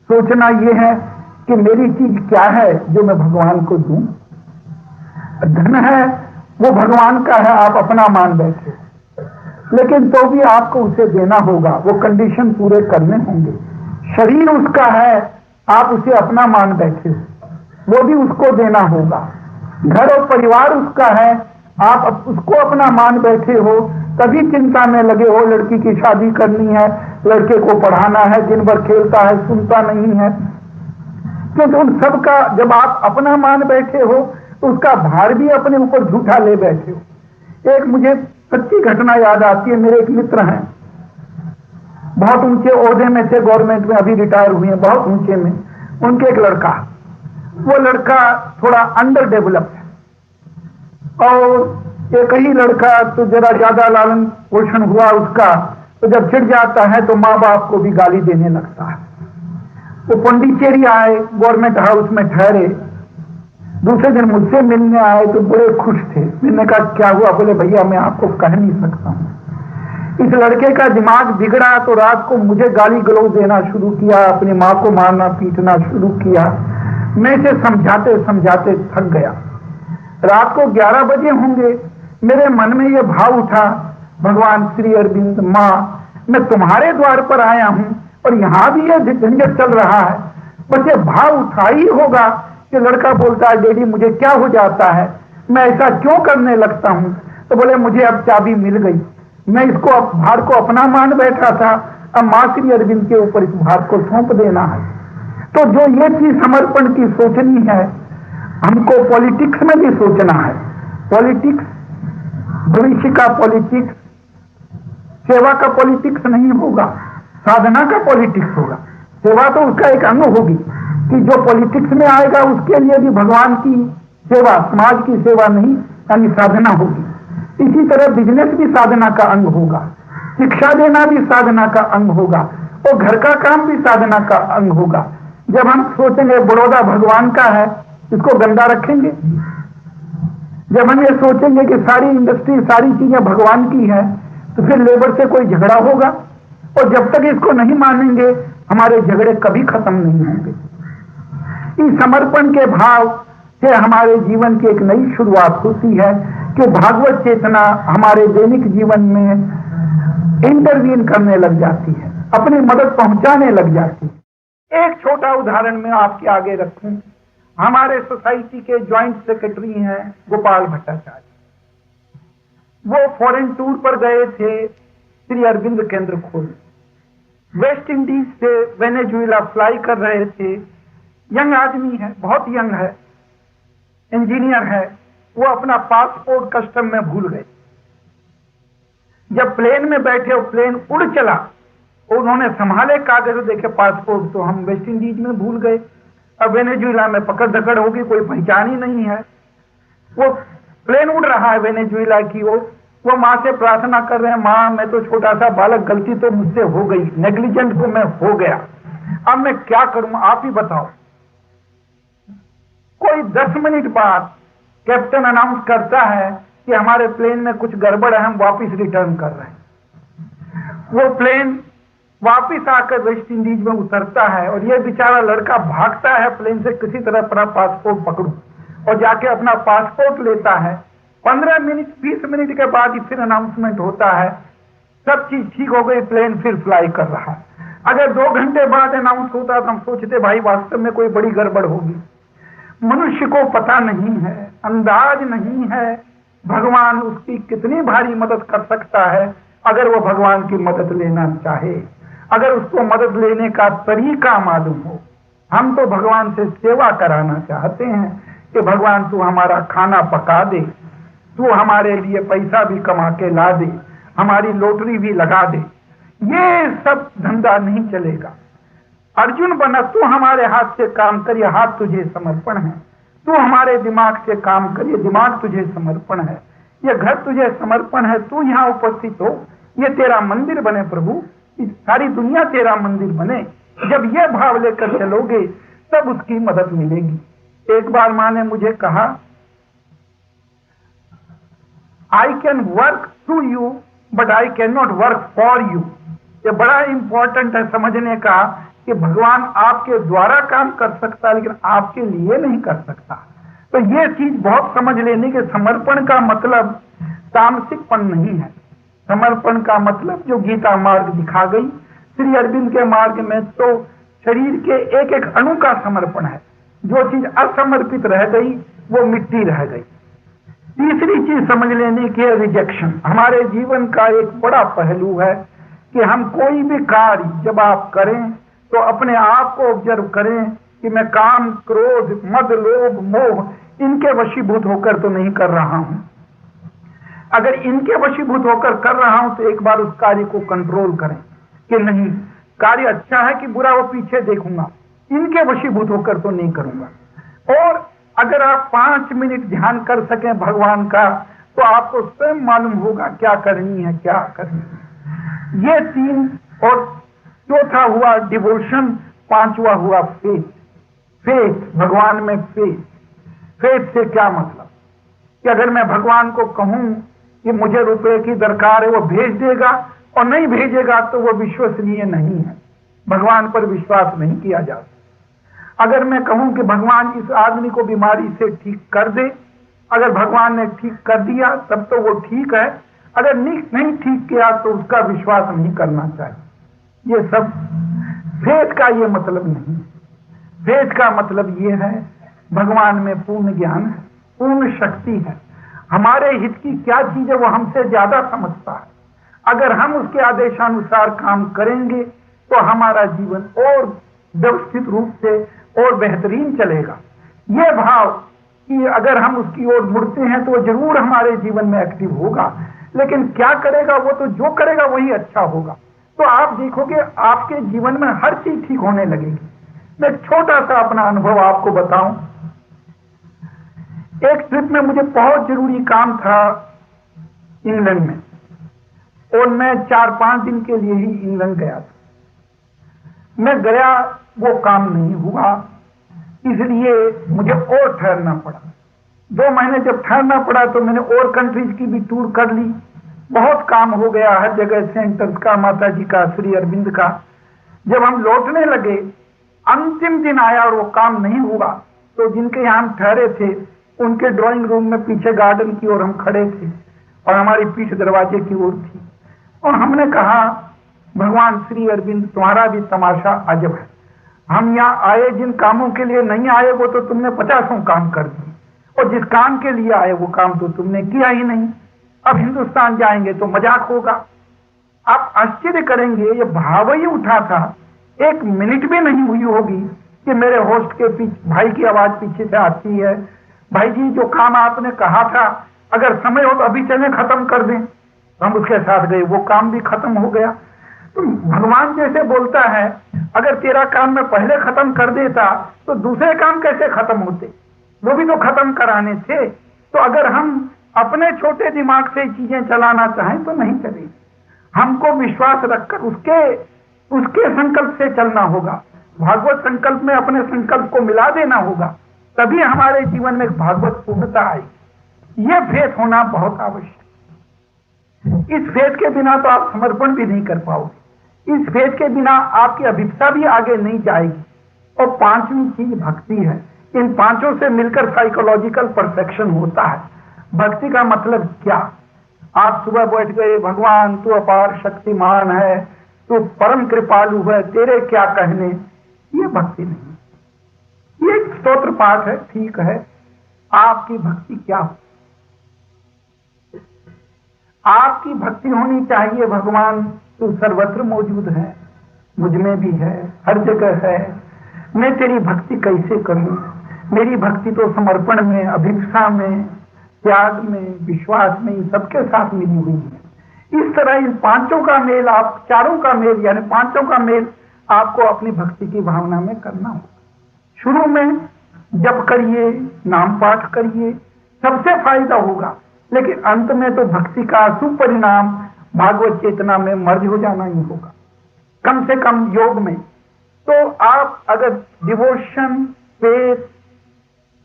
सोचना यह है कि मेरी चीज क्या है जो मैं भगवान को दूं। धन है वो भगवान का है, आप अपना मान बैठे, लेकिन तो भी आपको उसे देना होगा, वो कंडीशन पूरे करने होंगे। शरीर उसका है, आप उसे अपना मान बैठे, वो भी उसको देना होगा। घर और परिवार उसका है, आप उसको अपना मान बैठे हो, तभी चिंता में लगे हो लड़की की शादी करनी है, लड़के को पढ़ाना है, दिन भर खेलता है, सुनता नहीं है। क्योंकि उन सब का जब आप अपना मान बैठे हो तो उसका भार भी अपने ऊपर झूठा ले बैठे हो। एक मुझे सच्ची घटना याद आती है। मेरे एक मित्र हैं, बहुत ऊंचे ओहदे में थे, गवर्नमेंट में अभी रिटायर हुए हैं, बहुत ऊंचे में। उनके एक लड़का, वो लड़का थोड़ा अंडर डेवलप है, और एक ही लड़का तो जरा ज्यादा लालन पोषण हुआ उसका, तो जब चिढ़ जाता है तो माँ बाप को भी गाली देने लगता है। वो पौंडीचेरी आए, गवर्नमेंट हाउस में ठहरे, दूसरे दिन मुझसे मिलने आए तो बड़े खुश थे। मैंने कहा क्या हुआ? बोले भैया मैं आपको कह नहीं सकता हूं, इस लड़के का दिमाग बिगड़ा तो रात को मुझे गाली गलौज देना शुरू किया, अपनी माँ को मारना पीटना शुरू किया। मैं इसे समझाते समझाते थक गया। रात को 11 बजे होंगे, मेरे मन में यह भाव उठा, भगवान श्री अरविंद, माँ, मैं तुम्हारे द्वार पर आया हूं और यहां भी यह झंझट चल रहा है। बस ये भाव उठा ही होगा कि लड़का बोलता है डैडी मुझे क्या हो जाता है, मैं ऐसा क्यों करने लगता हूं। तो बोले मुझे अब चाबी मिल गई, मैं इसको भार को अपना मान बैठा था, अब मां श्री अरविंद के ऊपर इस भार को सौंप देना है। तो जो ये चीज समर्पण की सोचनी है, हमको पॉलिटिक्स में भी सोचना है। पॉलिटिक्स, भविष्य का पॉलिटिक्स, सेवा का पॉलिटिक्स नहीं होगा, साधना का पॉलिटिक्स होगा। सेवा तो उसका एक अंग होगी कि जो पॉलिटिक्स में आएगा उसके लिए भी भगवान की सेवा, समाज की सेवा नहीं, यानी साधना होगी। इसी तरह बिजनेस भी साधना का अंग होगा, शिक्षा देना भी साधना का अंग होगा, और घर का काम भी साधना का अंग होगा। जब हम सोचेंगे बड़ौदा भगवान का है, इसको गंदा रखेंगे। जब हम ये सोचेंगे कि सारी इंडस्ट्री, सारी चीजें भगवान की है, तो फिर लेबर से कोई झगड़ा होगा, और जब तक इसको नहीं मानेंगे हमारे झगड़े कभी खत्म नहीं होंगे। इस समर्पण के भाव से हमारे जीवन की एक नई शुरुआत होती है कि भागवत चेतना हमारे दैनिक जीवन में इंटरवीन करने लग जाती है, अपनी मदद पहुंचाने लग जाती है। एक छोटा उदाहरण मैं आपके आगे रखूं। हमारे सोसाइटी के ज्वाइंट सेक्रेटरी हैं गोपाल भट्टाचार्य। वो फॉरेन टूर पर गए थे श्री अरविंद केंद्र खोल। वेस्ट इंडीज से वेनेजुएला फ्लाई कर रहे थे। यंग आदमी है, बहुत यंग है, इंजीनियर है। वो अपना पासपोर्ट कस्टम में भूल गए। जब प्लेन में बैठे, वो प्लेन उड़ चला, उन्होंने संभाले कागज, देखे पासपोर्ट तो हम वेस्ट इंडीज में भूल गए। अब वेनेजुएला में पकड़ धकड़ होगी, कोई पहचान ही नहीं है। वो प्लेन उड़ रहा है वेनेजुएला की ओर। वो माँ से प्रार्थना कर रहे हैं, माँ मैं तो छोटा सा बालक, गलती तो मुझसे हो गई, नेग्लिजेंट को मैं हो गया, अब मैं क्या करूं, आप ही बताओ। कोई 10 मिनट बाद कैप्टन अनाउंस करता है कि हमारे प्लेन में कुछ गड़बड़ है, हम वापस रिटर्न कर रहे हैं। वो प्लेन वापस आकर वेस्ट इंडीज में उतरता है और ये बेचारा लड़का भागता है प्लेन से, किसी तरह अपना पासपोर्ट पकड़ूं, और जाके अपना पासपोर्ट लेता है। 15 मिनट 20 मिनट के बाद ही फिर अनाउंसमेंट होता है, सब चीज ठीक हो गई, प्लेन फिर फ्लाई कर रहा है। अगर 2 घंटे बाद अनाउंस होता तो हम सोचते भाई वास्तव में कोई बड़ी गड़बड़ होगी। मनुष्य को पता नहीं है, अंदाज नहीं है भगवान उसकी कितनी भारी मदद कर सकता है अगर वो भगवान की मदद लेना चाहे, अगर उसको मदद लेने का तरीका मालूम हो। हम तो भगवान से सेवा कराना चाहते हैं कि भगवान तू हमारा खाना पका दे, तू हमारे लिए पैसा भी कमा के ला दे, हमारी लॉटरी भी लगा दे। ये सब धंधा नहीं चलेगा। अर्जुन बना, तू हमारे हाथ से काम कर, ये हाथ तुझे समर्पण है। तू हमारे दिमाग से काम कर, ये दिमाग तुझे समर्पण है। ये घर तुझे समर्पण है, तू यहाँ उपस्थित हो, ये तेरा मंदिर बने प्रभु, इस सारी दुनिया तेरा मंदिर बने। जब ये भाव लेकर चलोगे तब उसकी मदद मिलेगी। एक बार माँ ने मुझे कहा, I can work through you but I can not work for you. ये बड़ा इंपॉर्टेंट है समझने का कि भगवान आपके द्वारा काम कर सकता है लेकिन आपके लिए नहीं कर सकता। तो ये चीज बहुत समझ लेने के समर्पण का मतलब तामसिकपन नहीं है। समर्पण का मतलब जो गीता मार्ग दिखा गई, श्री अरविंद के मार्ग में तो शरीर के एक एक अणु का समर्पण है। जो चीज असमर्पित रह गई वो मिट्टी रह गई। तीसरी चीज समझ लेने की है रिजेक्शन। हमारे जीवन का एक बड़ा पहलू है कि हम कोई भी कार्य जब आप करें तो अपने आप को ऑब्जर्व करें कि मैं काम, क्रोध, मद, लोभ, मोह इनके वशीभूत होकर तो नहीं कर रहा हूं। अगर इनके वशीभूत होकर कर रहा हूं तो एक बार उस कार्य को कंट्रोल करें कि नहीं, कार्य अच्छा है कि बुरा, वो पीछे देखूंगा, इनके वशीभूत होकर तो नहीं करूंगा। और अगर आप 5 मिनट ध्यान कर सकें भगवान का तो आपको स्वयं मालूम होगा क्या करनी है, क्या करनी है। ये 3, और चौथा हुआ डिवोशन, 5वां हुआ फेथ। फेथ, भगवान में फेथ। फेथ से क्या मतलब कि अगर मैं भगवान को कहूं कि मुझे रुपए की दरकार है, वो भेज देगा, और नहीं भेजेगा तो वो विश्वसनीय नहीं है। भगवान पर विश्वास नहीं किया जा सकता। अगर मैं कहूं कि भगवान इस आदमी को बीमारी से ठीक कर दे, अगर भगवान ने ठीक कर दिया तब तो वो ठीक है, अगर नहीं ठीक किया तो उसका विश्वास नहीं करना चाहिए। ये सब फेथ का ये मतलब नहीं। फेथ का मतलब ये है भगवान में पूर्ण ज्ञान है, पूर्ण शक्ति है, हमारे हित की क्या चीज है वो हमसे ज्यादा समझता है। अगर हम उसके आदेशानुसार काम करेंगे तो हमारा जीवन और व्यवस्थित रूप से और बेहतरीन चलेगा। ये भाव कि अगर हम उसकी ओर मुड़ते हैं तो वो जरूर हमारे जीवन में एक्टिव होगा, लेकिन क्या करेगा वो, तो जो करेगा वही अच्छा होगा। तो आप देखोगे आपके जीवन में हर चीज ठीक होने लगेगी। मैं छोटा सा अपना अनुभव आपको बताऊं। एक ट्रिप में मुझे बहुत जरूरी काम था इंग्लैंड में, और मैं 4-5 दिन के लिए ही इंग्लैंड गया था। मैं गया, वो काम नहीं हुआ, इसलिए मुझे और ठहरना पड़ा। 2 महीने जब ठहरना पड़ा तो मैंने और कंट्रीज की भी टूर कर ली। बहुत काम हो गया, हर जगह सेंटर्स का, माता जी का, श्री अरविंद का। जब हम लौटने लगे, अंतिम दिन आया और वो काम नहीं हुआ, तो जिनके यहाँ हम ठहरे थे उनके ड्राइंग रूम में पीछे गार्डन की ओर हम खड़े थे और हमारी पीठ दरवाजे की ओर थी, और हमने कहा, भगवान श्री अरविंद, तुम्हारा भी तमाशा अजब है। हम यहाँ आए जिन कामों के लिए नहीं आए वो तो तुमने 50 काम कर दिए, और जिस काम के लिए आए वो काम तो तुमने किया ही नहीं। अब हिंदुस्तान जाएंगे तो मजाक होगा। आप आश्चर्य करेंगे, ये भाव ही उठा था, 1 मिनट भी नहीं हुई होगी कि मेरे होस्ट के पीछे भाई की आवाज पीछे से आती है, भाई जी जो काम आपने कहा था अगर समय हो तो अभी चले खत्म कर दें। हम उसके साथ गए, वो काम भी खत्म हो गया। तो भगवान जैसे बोलता है, अगर तेरा काम मैं पहले खत्म कर देता तो दूसरे काम कैसे खत्म होते, वो भी तो खत्म कराने थे। तो अगर हम अपने छोटे दिमाग से चीजें चलाना चाहें तो नहीं चलेगी। हमको विश्वास रखकर उसके संकल्प से चलना होगा। भागवत संकल्प में अपने संकल्प को मिला देना होगा, तभी हमारे जीवन में भागवत पूर्णता आएगी। यह फेथ होना बहुत आवश्यक। इस फेथ के बिना तो आप समर्पण भी नहीं कर पाओगे। इस फेथ के बिना आपकी अभिप्सा भी आगे नहीं जाएगी। और 5वीं चीज भक्ति है। इन 5 से मिलकर साइकोलॉजिकल परफेक्शन होता है। भक्ति का मतलब क्या? आप सुबह बैठ गए, भगवान तू अपार शक्तिमान है, तू परम कृपालु है, तेरे क्या कहने, ये भक्ति नहीं। ये एक स्तोत्र पाठ है, ठीक है। आपकी भक्ति क्या हो? आपकी भक्ति होनी चाहिए, भगवान तू सर्वत्र मौजूद है, मुझ में भी है, हर जगह है, मैं तेरी भक्ति कैसे करूं? मेरी भक्ति तो समर्पण में, अभिप्सा में, त्याग में, विश्वास में, इन सबके साथ मिली हुई है। इस तरह इन 5 का मेल, आप 4 का मेल यानी 5 का मेल आपको अपनी भक्ति की भावना में करना होगा। शुरू में जप करिए, नाम पाठ करिए, सबसे फायदा होगा, लेकिन अंत में तो भक्ति का सुपरिणाम भागवत चेतना में मर्ज हो जाना ही होगा, कम से कम योग में। तो आप अगर devotion, faith,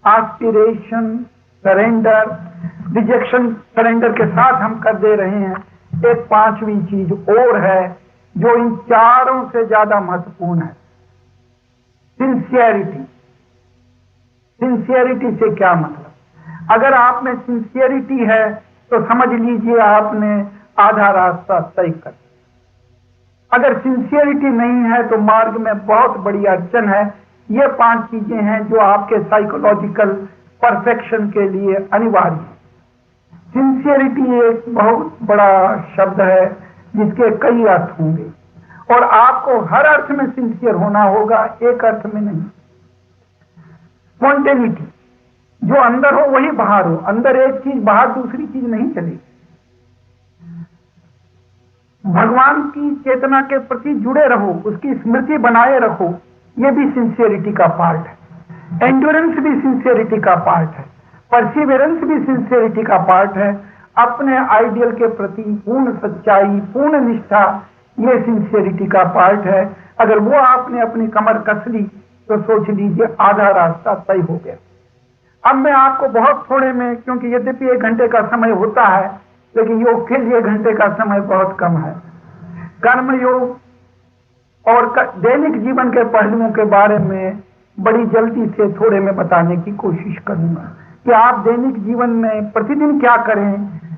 aspiration, surrender, rejection, surrender के साथ हम कर दे रहे हैं, एक 5वीं चीज और है जो इन 4 से ज्यादा महत्वपूर्ण है, सिंसियरिटी। सिंसियरिटी से क्या मतलब? अगर आप में सिंसियरिटी है तो समझ लीजिए आपने आधा रास्ता तय कर। अगर सिंसियरिटी नहीं है तो मार्ग में बहुत बड़ी अड़चन है। ये 5 चीजें हैं जो आपके साइकोलॉजिकल परफेक्शन के लिए अनिवार्य है। सिंसियरिटी एक बहुत बड़ा शब्द है जिसके कई अर्थ होंगे, और आपको हर अर्थ में सिंसियर होना होगा, एक अर्थ में नहीं। स्पॉन्टेनिटी, जो अंदर हो वही बाहर हो, अंदर एक चीज बाहर दूसरी चीज नहीं चलेगी। भगवान की चेतना के प्रति जुड़े रहो, उसकी स्मृति बनाए रखो, ये भी सिंसियरिटी का पार्ट है। एंड्योरेंस भी सिंसियरिटी का पार्ट है, परसिवियरेंस भी सिंसियरिटी का पार्ट है। अपने आइडियल के प्रति पूर्ण सच्चाई, पूर्ण निष्ठा, ये सिंसियरिटी का पार्ट है। अगर वो आपने अपनी कमर कस ली तो सोच लीजिए आधा रास्ता तय हो गया। अब मैं आपको बहुत थोड़े में, क्योंकि यद्यपि 1 घंटे का समय होता है लेकिन योग के लिए 1 घंटे का समय बहुत कम है, कर्म योग और दैनिक जीवन के पहलुओं के बारे में बड़ी जल्दी से थोड़े में बताने की कोशिश करूंगा कि आप दैनिक जीवन में प्रतिदिन क्या करें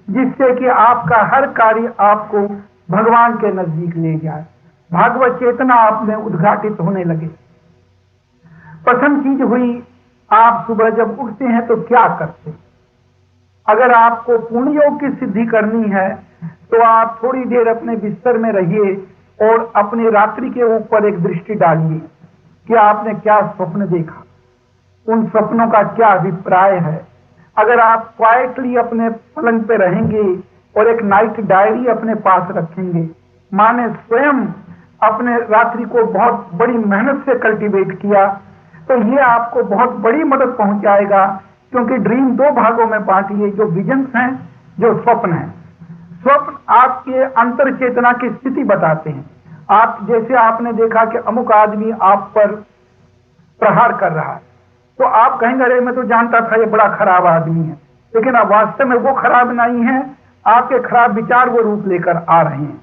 जिससे कि आपका हर कार्य आपको भगवान के नजदीक ले जाए, भागवत चेतना आप में उद्घाटित होने लगे। प्रथम चीज हुई, आप सुबह जब उठते हैं तो क्या करते हैं? अगर आपको पूर्ण योग की सिद्धि करनी है तो आप थोड़ी देर अपने बिस्तर में रहिए और अपनी रात्रि के ऊपर एक दृष्टि डालिए कि आपने क्या स्वप्न देखा, उन स्वप्नों का क्या अभिप्राय है। अगर आप क्वाइटली अपने पलंग पे रहेंगे और एक नाइट डायरी अपने पास रखेंगे, माने स्वयं अपने रात्रि को बहुत बड़ी मेहनत से कल्टीवेट किया, तो ये आपको बहुत बड़ी मदद पहुंचाएगा। क्योंकि ड्रीम 2 भागों में बांटिए, जो विजन्स हैं, जो स्वप्न हैं। स्वप्न आपके अंतर चेतना की स्थिति बताते हैं। आप जैसे आपने देखा कि अमुक आदमी आप पर प्रहार कर रहा है, तो आप कहेंगे अरे मैं तो जानता था ये बड़ा खराब आदमी है, लेकिन अब वास्तव में वो खराब नहीं है, आपके खराब विचार वो रूप लेकर आ रहे हैं।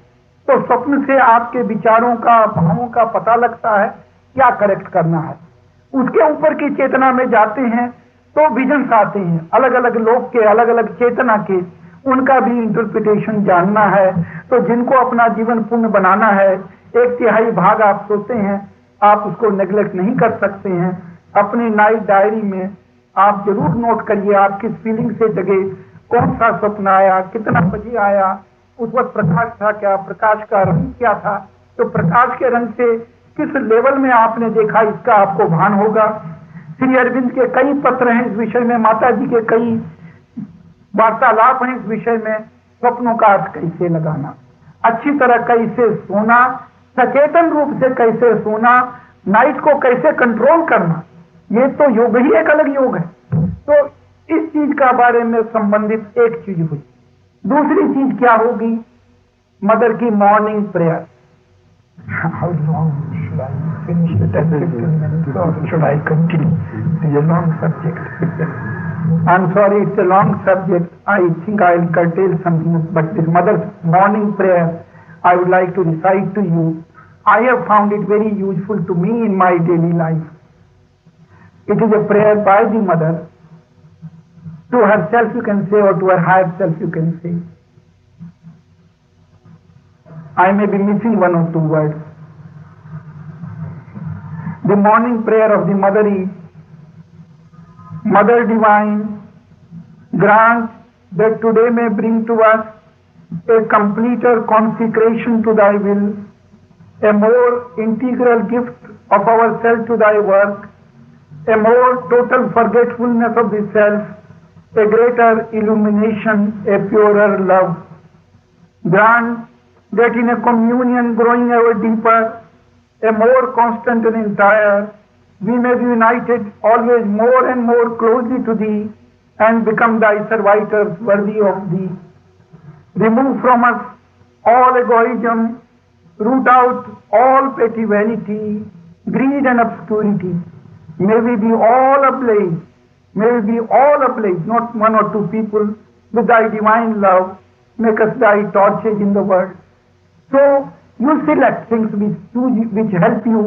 तो स्वप्न से आपके विचारों का, भावों का पता लगता है, क्या करेक्ट करना है। उसके ऊपर की चेतना में जाते हैं तो विजन्स आते हैं, अलग अलग लोग के, अलग अलग चेतना के, उनका भी इंटरप्रिटेशन जानना है। तो जिनको अपना जीवन पूर्ण बनाना है, 1/3 भाग आप सोते हैं, आप उसको नेग्लेक्ट नहीं कर सकते हैं। अपनी नाइट डायरी में आप जरूर नोट करिए आप किस फीलिंग से जगे, कौन सा स्वप्न आया, कितना बजे आया, उस वक्त प्रकाश था क्या, प्रकाश का रंग क्या था। तो प्रकाश के रंग से किस लेवल में आपने देखा, इसका आपको भान होगा। श्री अरविंद के कई पत्र हैं इस विषय में, माता जी के कई वार्तालाप हैं इस विषय में। स्वप्नों का अर्थ कैसे लगाना, अच्छी तरह कैसे सोना, सचेतन रूप से कैसे सोना, नाइट को कैसे कंट्रोल करना, ये तो योग ही एक अलग योग है। तो इस चीज का बारे में संबंधित एक चीज हुई। दूसरी चीज क्या होगी, मदर की morning prayer. How long should I finish the 10-15 minutes or should I continue? It is a long subject. I'm sorry, it's a long subject. I think I'll curtail something, but this mother's morning prayer, I would like to recite to you. I have found it very useful to me in my daily life. It is a prayer by the mother to herself, you can say, or to her higher self, you can say. I may be missing one or two words. The morning prayer of the mother is, Mother Divine, grant that today may bring to us a completer consecration to thy will, a more integral gift of ourselves to thy work, a more total forgetfulness of the self, a greater illumination, a purer love. Grant that in a communion growing ever deeper, a more constant and entire, we may be united always more and more closely to thee and become thy servitors worthy of thee. Remove from us all egoism, root out all petty vanity, greed and obscurity. May we be all ablaze, may we be all ablaze, not one or two people, with thy divine love. Make us thy torches in the world. So you select things which help you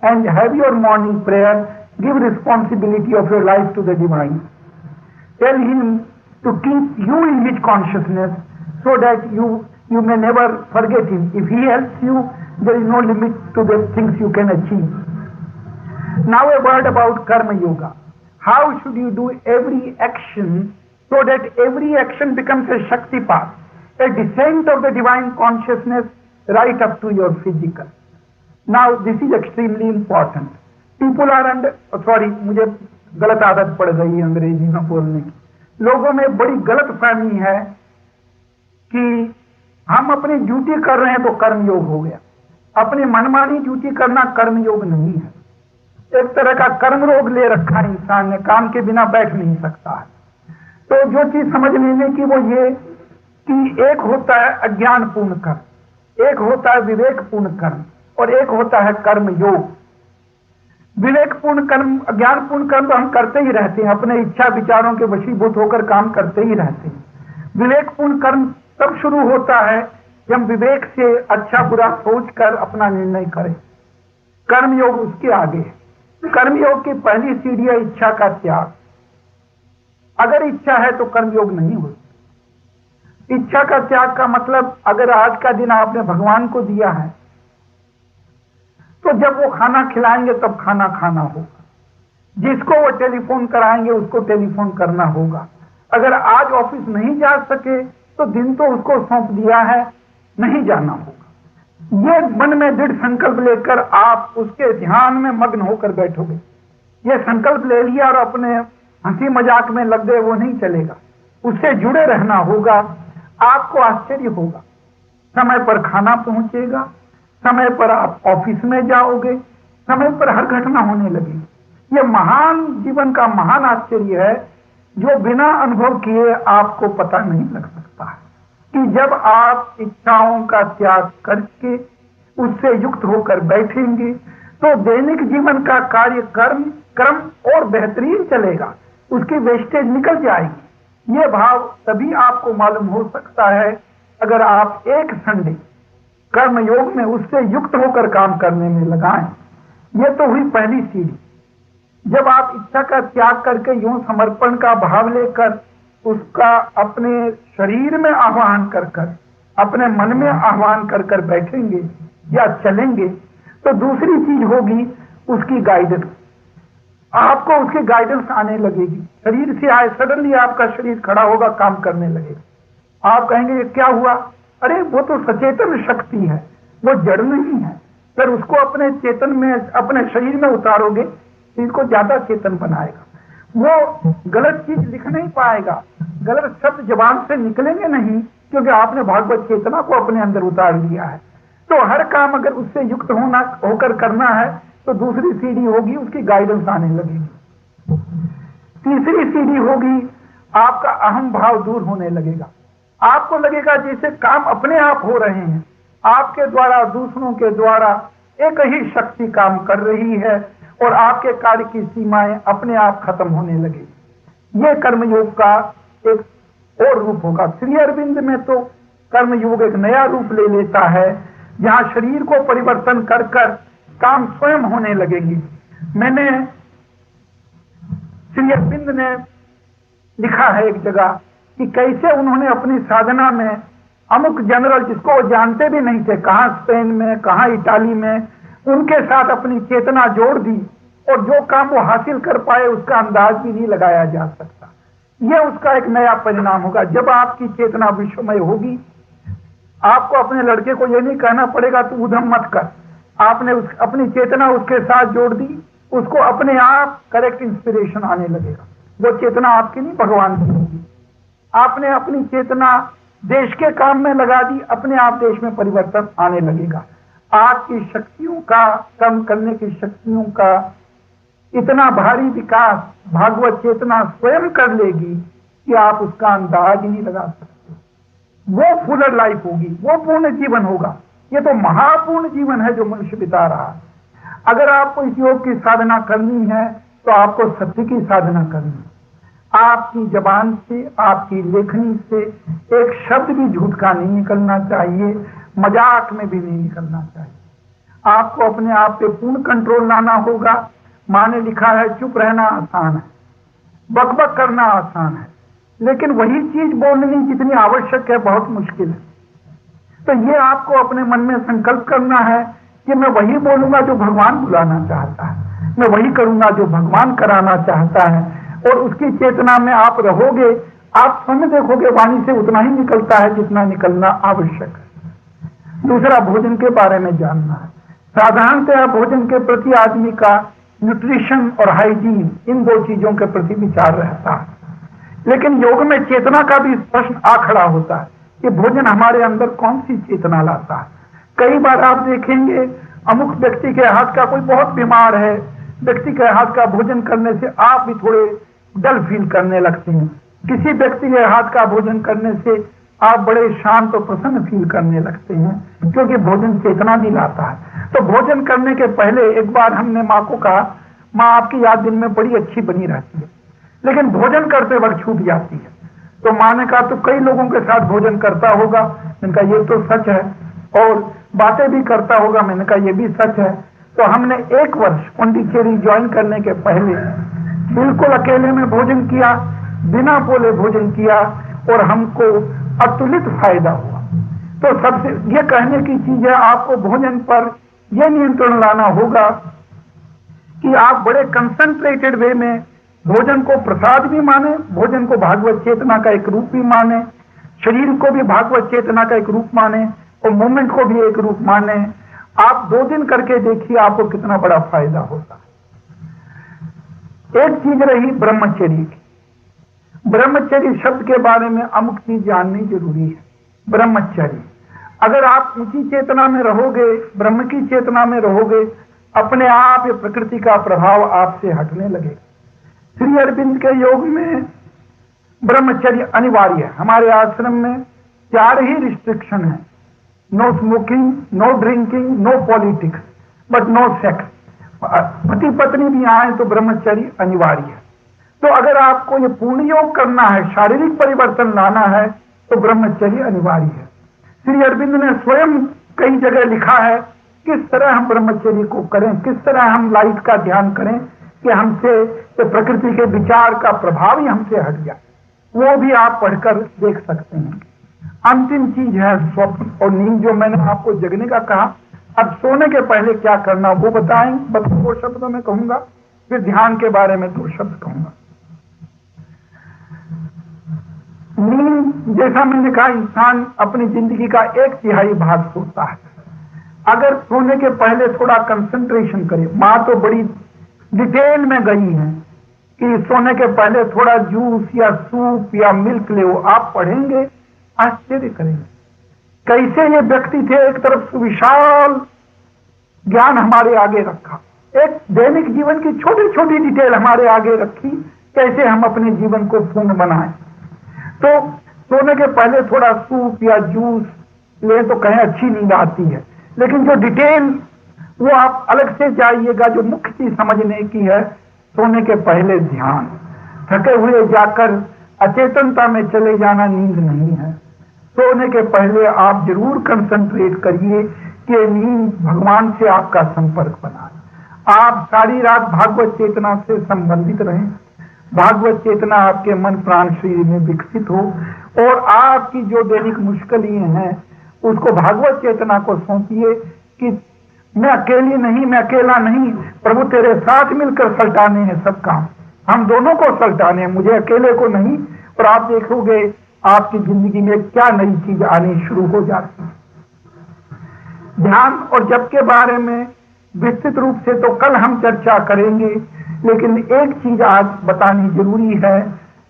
and have your morning prayer. Give responsibility of your life to the divine. Tell him to keep you in his consciousness so that you may never forget him. If he helps you, there is no limit to the things you can achieve. Now a word about Karma Yoga. How should you do every action so that every action becomes a Shakti path, a descent of the divine consciousness right up to your physical. Now this is extremely important. People are under, मुझे गलत आदत पड़ गई है अंग्रेजी में बोलने की। लोगों में बड़ी गलत फहमी है कि हम अपनी ड्यूटी कर रहे हैं तो कर्म योग हो गया। अपनी मनमानी ड्यूटी करना कर्म योग नहीं है। एक तरह का कर्म रोग ले रखा है इंसान ने, काम के बिना बैठ नहीं सकता है। तो जो चीज समझ लेने की वो ये कि एक होता है अज्ञान पूर्ण कर्म, एक होता है विवेक पूर्ण कर्म, और एक होता है कर्म योग। विवेक पूर्ण कर्म, अज्ञान पूर्ण कर्म तो हम करते ही रहते हैं, अपने इच्छा विचारों के वशीभूत होकर काम करते ही रहते हैं। विवेक पूर्ण कर्म तब शुरू होता है जब हम विवेक से अच्छा बुरा सोचकर अपना निर्णय करें। कर्म योग उसके आगे है। कर्म योग की पहली सीढ़ी है इच्छा का त्याग। अगर इच्छा है तो कर्म योग नहीं होता। इच्छा का त्याग का मतलब, अगर आज का दिन आपने भगवान को दिया है तो जब वो खाना खिलाएंगे तब खाना खाना होगा। जिसको वो टेलीफोन कराएंगे उसको टेलीफोन करना होगा। अगर आज ऑफिस नहीं जा सके तो दिन तो उसको सौंप दिया है, नहीं जाना होगा। ये मन में दृढ़ संकल्प लेकर आप उसके ध्यान में मग्न होकर बैठोगे। ये संकल्प ले लिया और अपने हंसी मजाक में लग गए, वो नहीं चलेगा। उससे जुड़े रहना होगा। आपको आश्चर्य होगा, समय पर खाना पहुंचेगा, समय पर आप ऑफिस में जाओगे, समय पर हर घटना होने लगेगी। यह महान जीवन का महान आश्चर्य है जो बिना अनुभव किए आपको पता नहीं लग सकता है कि जब आप इच्छाओं का त्याग करके उससे युक्त होकर बैठेंगे तो दैनिक जीवन का कार्य क्रम और बेहतरीन चलेगा, उसकी वेस्टेज निकल जाएगी। यह भाव तभी आपको मालूम हो सकता है अगर आप एक संडे कर्म योग में उससे युक्त होकर काम करने में लगाएं। ये तो हुई पहली सीढ़ी। जब आप इच्छा का त्याग करके यूं समर्पण का भाव लेकर उसका अपने शरीर में आह्वान कर कर, अपने मन में आह्वान कर कर बैठेंगे या चलेंगे, तो दूसरी चीज होगी उसकी गाइडेंस। आपको उसकी गाइडेंस आने लगेगी। शरीर से आए, सडनली आपका शरीर खड़ा होगा, काम करने लगेगा। आप कहेंगे ये क्या हुआ? अरे वो तो सचेतन शक्ति है, वो जड़ नहीं है। फिर उसको अपने चेतन में, अपने शरीर में उतारोगे तो इसको ज्यादा चेतन बनाएगा। वो गलत चीज लिख नहीं पाएगा, गलत शब्द जबान से निकलेंगे नहीं, क्योंकि आपने भागवत चेतना को अपने अंदर उतार लिया है। तो हर काम अगर उससे युक्त होकर करना है तो दूसरी सीढ़ी होगी उसकी गाइडेंस आने लगेगी। तीसरी सीढ़ी होगी आपका अहम भाव दूर होने लगेगा। आपको लगेगा जैसे काम अपने आप हो रहे हैं, आपके द्वारा, दूसरों के द्वारा एक ही शक्ति काम कर रही है और आपके कार्य की सीमाएं अपने आप खत्म होने लगेगी। ये कर्मयोग का एक और रूप होगा। श्री अरविंद में तो कर्मयोग एक नया रूप ले लेता है, जहां शरीर को परिवर्तन कर कर काम स्वयं होने लगेगी। मैंने, श्री अरविंद ने लिखा है एक जगह कि कैसे उन्होंने अपनी साधना में अमुक जनरल, जिसको वो जानते भी नहीं थे, कहां स्पेन में, कहां इटाली में, उनके साथ अपनी चेतना जोड़ दी और जो काम वो हासिल कर पाए उसका अंदाज भी नहीं लगाया जा सकता। यह उसका एक नया परिणाम होगा। जब आपकी चेतना विश्वमय होगी, आपको अपने लड़के को यह नहीं कहना पड़ेगा तू उधम मत कर। आपने अपनी चेतना उसके साथ जोड़ दी, उसको अपने आप करेक्ट इंस्पिरेशन आने लगेगा। वो चेतना आपकी नहीं, भगवान की होगी। आपने अपनी चेतना देश के काम में लगा दी, अपने आप देश में परिवर्तन आने लगेगा। आपकी शक्तियों का, कम करने की शक्तियों का इतना भारी विकास भागवत चेतना स्वयं कर लेगी कि आप उसका अंदाज ही नहीं लगा सकते। वो फुलर लाइफ होगी, वो पूर्ण जीवन होगा। ये तो महापूर्ण जीवन है जो मनुष्य बिता रहा है। अगर आपको इस योग की साधना करनी है तो आपको सत्य की साधना करनी है। आपकी जबान से, आपकी लेखनी से एक शब्द भी झूठ का नहीं निकलना चाहिए, मजाक में भी नहीं निकलना चाहिए। आपको अपने आप पे पूर्ण कंट्रोल लाना होगा। माँ ने लिखा है चुप रहना आसान है, बकबक करना आसान है, लेकिन वही चीज बोलनी जितनी आवश्यक है बहुत मुश्किल है। तो ये आपको अपने मन में संकल्प करना है कि मैं वही बोलूंगा जो भगवान बुलाना चाहता है, मैं वही करूंगा जो भगवान कराना चाहता है, और उसकी चेतना में आप रहोगे। आप स्वयं देखोगे वाणी से उतना ही निकलता है जितना निकलना आवश्यक है। दूसरा, भोजन के बारे में जानना है। साधारणतः भोजन के प्रति आदमी का न्यूट्रिशन और हाइजीन, इन दो चीजों के प्रति विचार रहता है, लेकिन योग में चेतना का भी प्रश्न आ खड़ा होता है कि भोजन हमारे अंदर कौन सी चेतना लाता है। कई बार आप देखेंगे अमुक व्यक्ति के हाथ का, कोई बहुत बीमार है, व्यक्ति के हाथ का भोजन करने से आप भी थोड़े डल फील करने लगते हैं। किसी व्यक्ति के हाथ का भोजन करने से आप बड़े शांत और प्रसन्न फील करने लगते हैं, क्योंकि भोजन चेतना दिलाता है। तो भोजन करने के पहले एक बार हमने माँ को कहा, माँ आपकी याद दिन में बड़ी अच्छी बनी रहती है, लेकिन भोजन करते वक्त छूट जाती है। तो माँ ने कहा तो कई लोगों के साथ भोजन करता होगा। मैंने कहा ये तो सच है, और बातें भी करता होगा। मैंने कहा ये भी सच है। तो हमने 1 वर्ष पौंडीचेरी ज्वाइन करने के पहले बिल्कुल अकेले में भोजन किया, बिना बोले भोजन किया, और हमको अतुलित फायदा हुआ। तो सबसे ये कहने की चीज है, आपको भोजन पर यह नियंत्रण लाना होगा कि आप बड़े कंसंट्रेटेड वे में भोजन को प्रसाद भी माने, भोजन को भागवत चेतना का एक रूप भी माने, शरीर को भी भागवत चेतना का एक रूप माने, और मूवमेंट को भी एक रूप माने। आप 2 दिन करके देखिए आपको कितना बड़ा फायदा होता है। एक चीज रही ब्रह्मचर्य की। ब्रह्मचर्य शब्द के बारे में अमुक चीज जाननी जरूरी है। ब्रह्मचर्य, अगर आप ऊंची चेतना में रहोगे, ब्रह्म की चेतना में रहोगे, अपने आप ये प्रकृति का प्रभाव आपसे हटने लगेगा। श्री अरविंद के योग में ब्रह्मचर्य अनिवार्य है। हमारे आश्रम में 4 ही रिस्ट्रिक्शन है, no smoking, no drinking, no politics, but no sex. पति पत्नी भी आए तो ब्रह्मचर्य अनिवार्य है। तो अगर आपको ये पूर्ण योग करना है, शारीरिक परिवर्तन लाना है, तो ब्रह्मचर्य अनिवार्य है। श्री अरविंद ने स्वयं कई जगह लिखा है किस तरह हम ब्रह्मचर्य को करें, किस तरह हम लाइट का ध्यान करें कि हमसे प्रकृति के विचार का प्रभाव ही हमसे हट जाए। वो भी आप पढ़कर देख सकते हैं। अंतिम चीज है स्वप्न और नींद, जो मैंने आपको जगने का कहा। अब सोने के पहले क्या करना वो बताएं, बस 2 शब्दों में कहूंगा, फिर ध्यान के बारे में 2 शब्द कहूंगा। नींद, जैसा मैंने कहा, इंसान अपनी जिंदगी का 1/3 भाग सोता है। अगर सोने के पहले थोड़ा कंसंट्रेशन करे, मां तो बड़ी डिटेल में गई है कि सोने के पहले थोड़ा जूस या सूप या मिल्क ले, आप पढ़ेंगे आश्चर्य करेंगे कैसे ये व्यक्ति थे। एक तरफ विशाल ज्ञान हमारे आगे रखा, एक दैनिक जीवन की छोटी छोटी डिटेल हमारे आगे रखी, कैसे हम अपने जीवन को पूर्ण बनाएं। तो सोने के पहले थोड़ा सूप या जूस ले तो कहें अच्छी नींद आती है, लेकिन जो डिटेल वो आप अलग से जाइएगा। जो मुख्य चीज समझने की है, सोने के पहले ध्यान, थके हुए जाकर अचेतनता में चले जाना नींद नहीं है। सोने के पहले आप जरूर कंसंट्रेट करिए कि नींद भगवान से आपका संपर्क बनाए। आप सारी रात भागवत चेतना से संबंधित रहें, भागवत चेतना आपके मन प्राण शरीर में विकसित हो, और आपकी जो दैनिक मुश्किलें हैं उसको भागवत चेतना को सौंपिए कि मैं अकेली नहीं, मैं अकेला नहीं, प्रभु तेरे साथ मिलकर सल्टाने हैं सब काम, हम दोनों को सल्टाने हैं, मुझे अकेले को नहीं। और आप देखोगे आपकी जिंदगी में क्या नई चीज आनी शुरू हो जाती है। ध्यान और जप के बारे में विस्तृत रूप से तो कल हम चर्चा करेंगे, लेकिन एक चीज आज बतानी जरूरी है।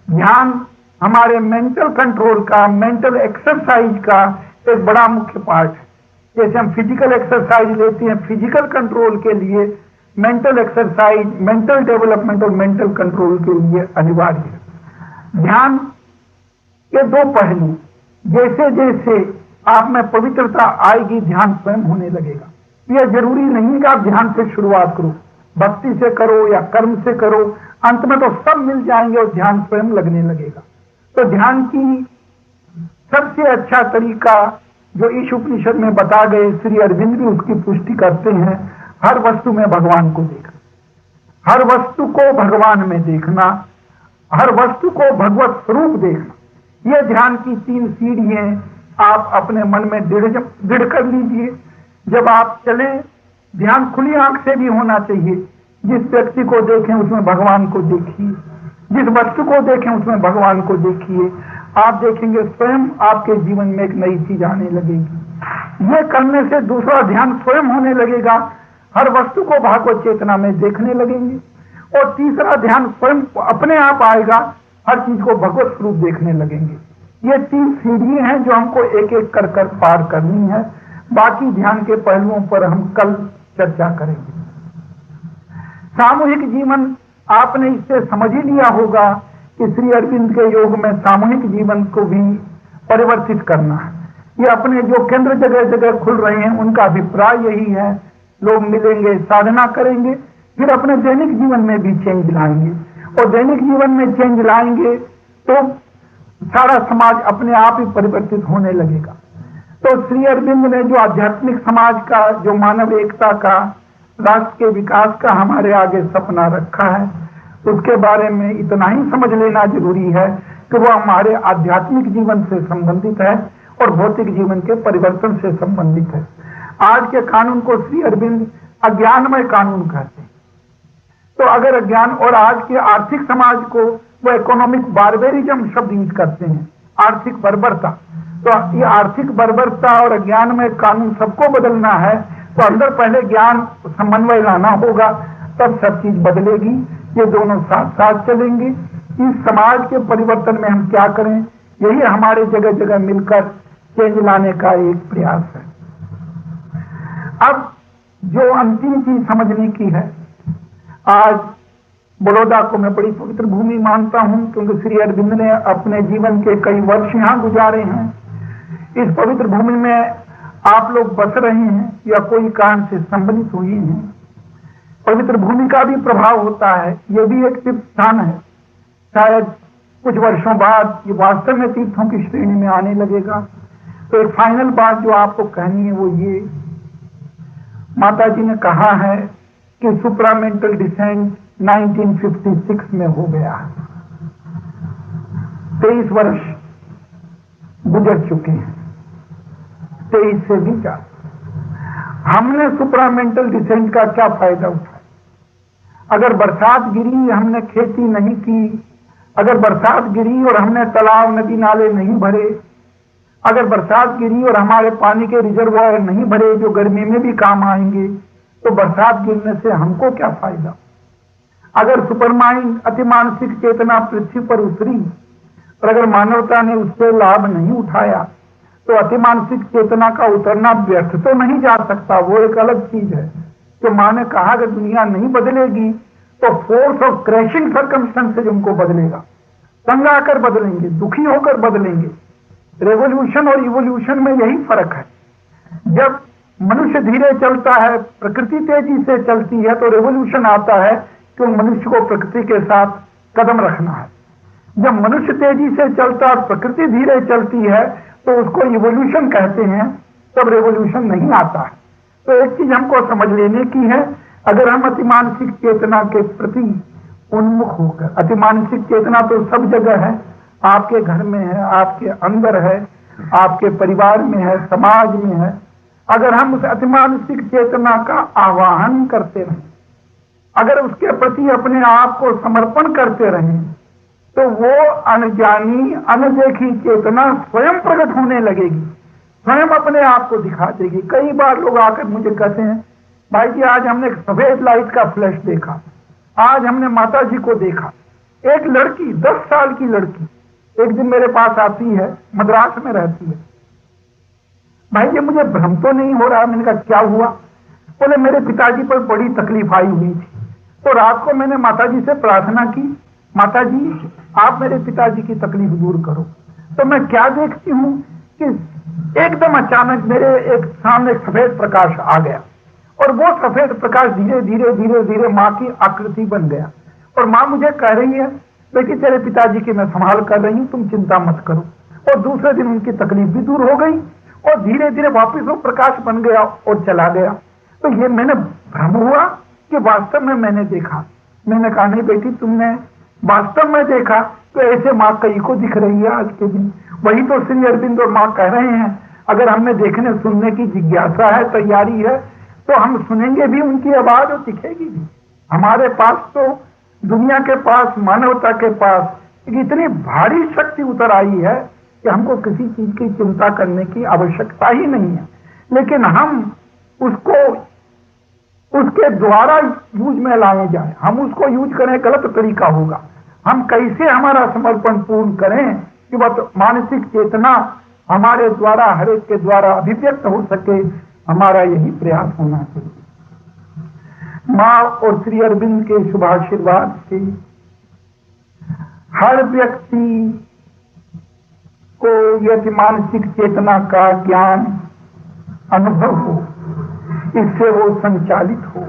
ध्यान हमारे मेंटल कंट्रोल का, मेंटल एक्सरसाइज का एक बड़ा मुख्य पार्ट है। जैसे हम फिजिकल एक्सरसाइज लेते हैं, फिजिकल कंट्रोल के लिए मेंटल एक्सरसाइज, मेंटल डेवलपमेंट और मेंटल कंट्रोल के लिए अनिवार्य है। ध्यान के 2 पहलू, जैसे जैसे आप में पवित्रता आएगी ध्यान स्वयं होने लगेगा। यह जरूरी नहीं है कि आप ध्यान से शुरुआत करो, भक्ति से करो या कर्म से करो, अंत में तो सब मिल जाएंगे और ध्यान स्वयं लगने लगेगा। तो ध्यान की सबसे अच्छा तरीका जो इस उपनिषद में बता गए, श्री अरविंद भी उसकी पुष्टि करते हैं, हर वस्तु में भगवान को देखना, हर वस्तु को भगवान में देखना, हर वस्तु को भगवत स्वरूप देखना। ये ध्यान की 3 सीढ़ियां आप अपने मन में दृढ़ कर लीजिए। जब आप चले, ध्यान खुली आंख से भी होना चाहिए। जिस व्यक्ति को देखें उसमें भगवान को देखिए, जिस वस्तु को देखें उसमें भगवान को देखिए। आप देखेंगे स्वयं आपके जीवन में एक नई चीज आने लगेगी। ये करने से दूसरा ध्यान स्वयं होने लगेगा, हर वस्तु को भागवत चेतना में देखने लगेंगे। और तीसरा ध्यान स्वयं अपने आप आएगा, हर चीज को भगवत स्वरूप देखने लगेंगे। ये 3 सीढ़ियां हैं जो हमको एक एक कर कर पार करनी है। बाकी ध्यान के पहलुओं पर हम कल चर्चा करेंगे। सामूहिक जीवन आपने इससे समझ ही लिया होगा कि श्री अरविंद के योग में सामूहिक जीवन को भी परिवर्तित करना है। ये अपने जो केंद्र जगह जगह खुल रहे हैं उनका अभिप्राय यही है। लोग मिलेंगे, साधना करेंगे, फिर अपने दैनिक जीवन में भी चेंज लाएंगे, और दैनिक जीवन में चेंज लाएंगे तो सारा समाज अपने आप ही परिवर्तित होने लगेगा। तो श्री अरविंद ने जो आध्यात्मिक समाज का, जो मानव एकता का, राष्ट्र के विकास का हमारे आगे सपना रखा है, उसके बारे में इतना ही समझ लेना जरूरी है कि वह हमारे आध्यात्मिक जीवन से संबंधित है और भौतिक जीवन के परिवर्तन से संबंधित है। आज के कानून को श्री अरविंद अज्ञानमय कानून कहते हैं। तो अगर अज्ञान, और आज के आर्थिक समाज को वो इकोनॉमिक बार्बेरिज्म शब्द यूज करते हैं, आर्थिक बर्बरता। तो ये आर्थिक बर्बरता और अज्ञानमय कानून सबको बदलना है, तो अंदर पहले ज्ञान समन्वय लाना होगा, तब सब चीज बदलेगी। ये दोनों साथ साथ चलेंगे। इस समाज के परिवर्तन में हम क्या करें, यही हमारे जगह जगह मिलकर चेंज लाने का एक प्रयास है। अब जो अंतिम चीज समझने की है, आज बड़ौदा को मैं बड़ी पवित्र भूमि मानता हूं, क्योंकि श्री अरविंद ने अपने जीवन के कई वर्ष यहां गुजारे हैं। इस पवित्र भूमि में आप लोग बस रहे हैं या कोई कारण से सम्मिलित हुए हैं। पवित्र भूमि का भी प्रभाव होता है। यह भी एक तीर्थ स्थान है। शायद कुछ वर्षों बाद ये वास्तव में तीर्थों की श्रेणी में आने लगेगा। तो एक फाइनल बात जो आपको कहनी है वो ये, माता जी ने कहा है कि सुप्रामेंटल डिसेंट 1956 में हो गया। 23 वर्ष गुजर चुके हैं, 23 से भी ज्यादा। हमने सुप्रामेंटल डिसेंट का क्या फायदा उठाया? अगर बरसात गिरी, हमने खेती नहीं की, अगर बरसात गिरी और हमने तालाब नदी नाले नहीं भरे, अगर बरसात गिरी और हमारे पानी के रिजर्वायर नहीं भरे जो गर्मी में भी काम आएंगे, तो बरसात गिरने से हमको क्या फायदा? अगर सुपरमाइंड अतिमानसिक चेतना पृथ्वी पर उतरी और अगर मानवता ने उससे लाभ नहीं उठाया, तो अतिमानसिक चेतना का उतरना व्यर्थ तो नहीं जा सकता। वो एक अलग चीज है। जो मां ने कहा कि दुनिया नहीं बदलेगी, तो फोर्स ऑफ क्रैशिंग सर्कमस्टेंसेज उनको बदलेगा। तंग आकर बदलेंगे, दुखी होकर बदलेंगे। रेवोल्यूशन और इवोल्यूशन में यही फर्क है। जब मनुष्य धीरे चलता है, प्रकृति तेजी से चलती है, तो रेवोल्यूशन आता है कि मनुष्य को प्रकृति के साथ कदम रखना है। जब मनुष्य तेजी से चलता और प्रकृति धीरे चलती है, तो उसको इवोल्यूशन कहते हैं, तब रेवोल्यूशन नहीं आता है। तो एक चीज हमको समझ लेने की है, अगर हम अतिमानसिक चेतना के प्रति उन्मुख होकर, अतिमानसिक चेतना तो सब जगह है, आपके घर में है, आपके अंदर है, आपके परिवार में है, समाज में है। अगर हम उस अतिमानसिक चेतना का आवाहन करते रहें, अगर उसके प्रति अपने आप को समर्पण करते रहें, तो वो अनजानी अनदेखी चेतना स्वयं प्रकट होने लगेगी, स्वयं अपने आप को दिखा देगी। कई बार लोग आकर मुझे कहते हैं, भाई जी आज हमने एक सफेद लाइट का फ्लैश देखा, आज हमने माता जी को देखा। एक लड़की, 10 साल की लड़की एक दिन मेरे पास आती है, मद्रास में रहती है। भाई जी मुझे भ्रम तो नहीं हो रहा। मैंने कहा क्या हुआ? बोले मेरे पिताजी पर बड़ी तकलीफ आई हुई थी, तो रात को मैंने माता जी से प्रार्थना की, माता जी आप मेरे पिताजी की तकलीफ दूर करो। तो मैं क्या देखती हूं कि एकदम अचानक मेरे एक सामने सफेद प्रकाश आ गया, और वो सफेद प्रकाश धीरे धीरे धीरे धीरे माँ की आकृति बन गया। और माँ मुझे कह रही है, बेटी तेरे पिताजी की मैं संभाल कर रही हूं, तुम चिंता मत करो। और दूसरे दिन उनकी तकलीफ भी दूर हो गई, और धीरे धीरे वापिस वो प्रकाश बन गया और चला गया। तो ये मैंने भ्रम हुआ कि वास्तव में मैंने देखा? मैंने कहा नहीं बेटी, तुमने वास्तव में देखा तो ऐसे माँ कई को दिख रही है आज के दिन। वही तो श्री अरविंद और माँ कह रहे हैं, अगर हमें देखने सुनने की जिज्ञासा है, तैयारी है, तो हम सुनेंगे भी उनकी आवाज और दिखेगी भी। हमारे पास तो, दुनिया के पास, मानवता के पास एक इतनी भारी शक्ति उतर आई है कि हमको किसी चीज की चिंता करने की आवश्यकता ही नहीं है। लेकिन हम उसको उसके द्वारा यूज में लाए जाए, हम उसको यूज करें, गलत तरीका होगा। हम कैसे हमारा समर्पण पूर्ण करें कि वह मानसिक चेतना हमारे द्वारा, हर एक के द्वारा अभिव्यक्त हो सके, हमारा यही प्रयास होना चाहिए। माँ और श्री अरविंद के शुभाशीर्वाद से हर व्यक्ति को यदि मानसिक चेतना का ज्ञान अनुभव हो, इससे वो संचालित हो,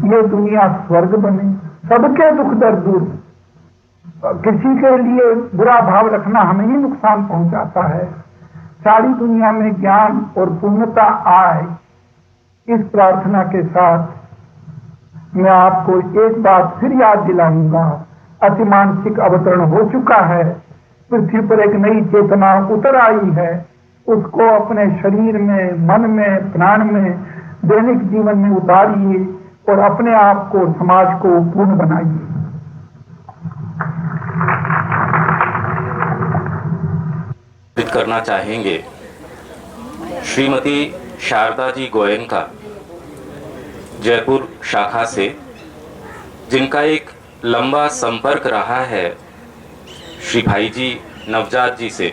ये दुनिया स्वर्ग बने, सबके दुख दर्द दूर। किसी के लिए बुरा भाव रखना हमें ही नुकसान पहुंचाता है। सारी दुनिया में ज्ञान और पूर्णता आए, इस प्रार्थना के साथ मैं आपको एक बात फिर याद दिलाऊंगा, अतिमानसिक अवतरण हो चुका है, पृथ्वी पर एक नई चेतना उतर आई है। उसको अपने शरीर में, मन में, प्राण में, दैनिक जीवन में उतारिए और अपने आप को, समाज को पूर्ण बनाइए। करना चाहेंगे श्रीमती शारदा जी गोयनका, जयपुर शाखा से, जिनका एक लंबा संपर्क रहा है श्री भाई जी नवजात जी से,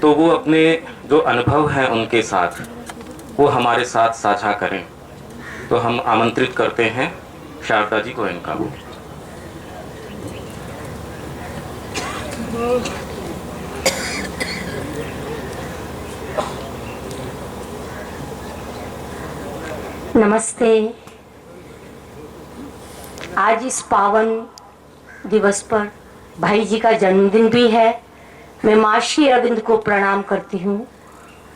तो वो अपने जो अनुभव हैं उनके साथ वो हमारे साथ साझा करें। तो हम आमंत्रित करते हैं शारदा जी गोयनका को। नमस्ते। आज इस पावन दिवस पर भाई जी का जन्मदिन भी है, मैं माँ श्री अरविंद को प्रणाम करती हूँ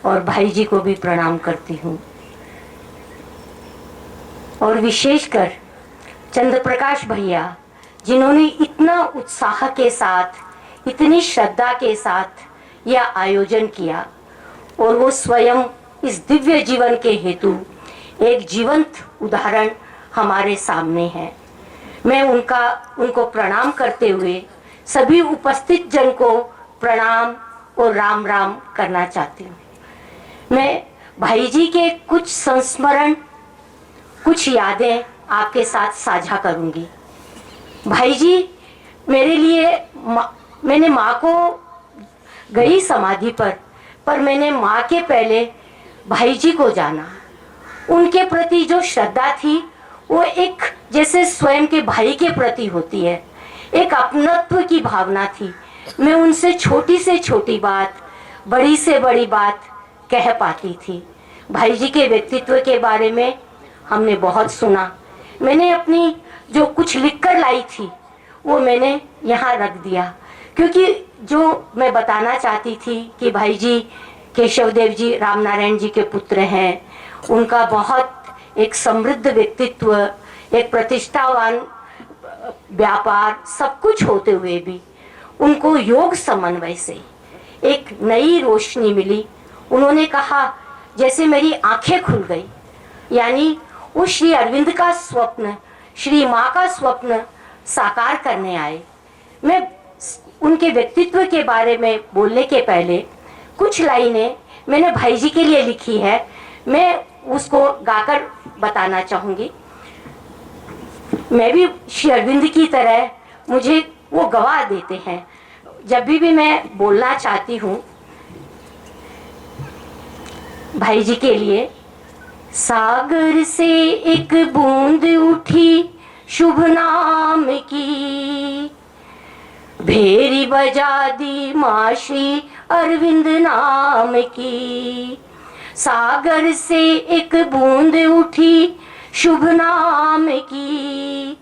और भाई जी को भी प्रणाम करती हूँ, और विशेषकर चंद्र प्रकाश भैया जिन्होंने इतना उत्साह के साथ, इतनी श्रद्धा के साथ यह आयोजन किया, और वो स्वयं इस दिव्य जीवन के हेतु एक जीवंत उदाहरण हमारे सामने है। मैं उनको प्रणाम करते हुए सभी उपस्थित जन को प्रणाम और राम राम करना चाहती हूँ। मैं भाई जी के कुछ संस्मरण, कुछ यादें आपके साथ साझा करूंगी। भाई जी मेरे लिए मैंने माँ को गई समाधि पर मैंने माँ के पहले भाई जी को जाना। उनके प्रति जो श्रद्धा थी वो एक जैसे स्वयं के भाई के प्रति होती है, एक अपनत्व की भावना थी। मैं उनसे छोटी से छोटी बात, बड़ी से बड़ी बात कह पाती थी। भाई जी के व्यक्तित्व के बारे में हमने बहुत सुना। मैंने अपनी जो कुछ लिख कर लाई थी वो मैंने यहाँ रख दिया, क्योंकि जो मैं बताना चाहती थी कि भाई जी केशव देव जी राम नारायण जी के पुत्र हैं। उनका बहुत एक समृद्ध व्यक्तित्व, एक प्रतिष्ठावान व्यापार, सब कुछ होते हुए भी उनको योग समन्वय से एक नई रोशनी मिली। उन्होंने कहा जैसे मेरी आंखें खुल गई, यानी वो श्री अरविंद का स्वप्न, श्री माँ का स्वप्न साकार करने आए। मैं उनके व्यक्तित्व के बारे में बोलने के पहले कुछ लाइनें मैंने भाई जी के लिए लिखी है, मैं उसको गाकर बताना चाहूंगी। मैं भी श्री अरविंद की तरह, मुझे वो गवा देते हैं जब भी मैं बोलना चाहती हूँ भाई जी के लिए। सागर से एक बूंद उठी शुभ नाम की, भेरी बजा दी माँ श्री अरविंद नाम की। सागर से एक बूंद उठी शुभ नाम की,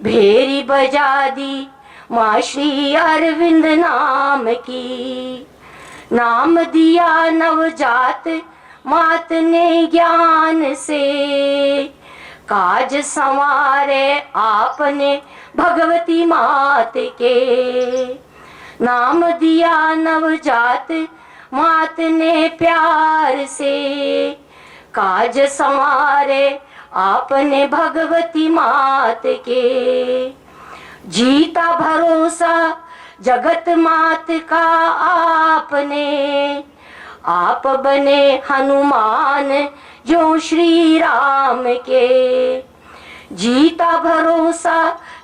भेरी बजा दी माँ श्री अरविंद नाम की। नाम दिया नवजात मात ने ज्ञान से, काज संवारे आपने भगवती मात के। नाम दिया नवजात मात ने प्यार से, काज संवारे आपने भगवती मात के। जीता भरोसा जगत मात का आपने, आप बने हनुमान जो श्री राम के। जीता भरोसा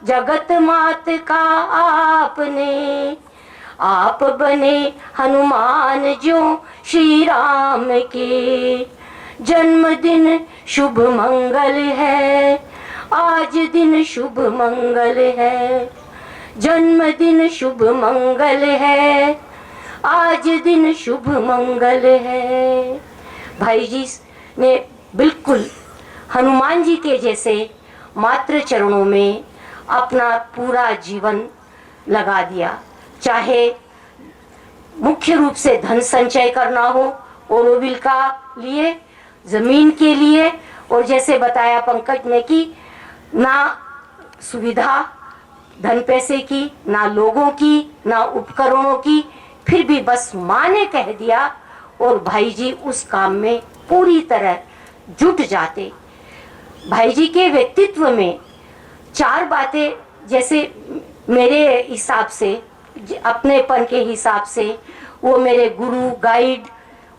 जगत मात का आपने, आप बने हनुमान जो श्री राम के। जन्मदिन शुभ मंगल है, आज दिन शुभ मंगल है। जन्मदिन शुभ मंगल है, आज दिन शुभ मंगल है। भाई जी ने बिल्कुल हनुमान जी के जैसे मात्र चरणों में अपना पूरा जीवन लगा दिया। चाहे मुख्य रूप से धन संचय करना हो ओरोविल का लिए, जमीन के लिए, और जैसे बताया पंकज ने कि ना सुविधा धन पैसे की, ना लोगों की, ना उपकरणों की, फिर भी बस माँ ने कह दिया और भाई जी उस काम में पूरी तरह जुट जाते। भाई जी के व्यक्तित्व में चार बातें, जैसे मेरे हिसाब से, अपनेपन के हिसाब से वो मेरे गुरु, गाइड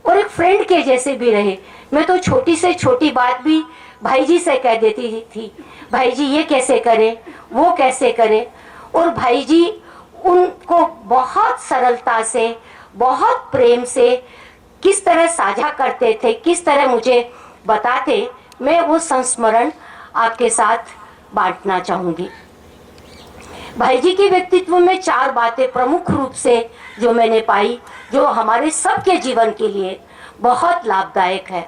और एक फ्रेंड के जैसे भी रहे। मैं तो छोटी से छोटी बात भी भाई जी से कह देती थी, भाई जी ये कैसे करें, वो कैसे करें, और भाई जी उनको बहुत सरलता से, बहुत प्रेम से किस तरह साझा करते थे, किस तरह मुझे बताते, मैं वो संस्मरण आपके साथ बांटना चाहूंगी। भाई जी के व्यक्तित्व में चार बातें प्रमुख रूप से जो मैंने पाई, जो हमारे सबके जीवन के लिए बहुत लाभदायक है।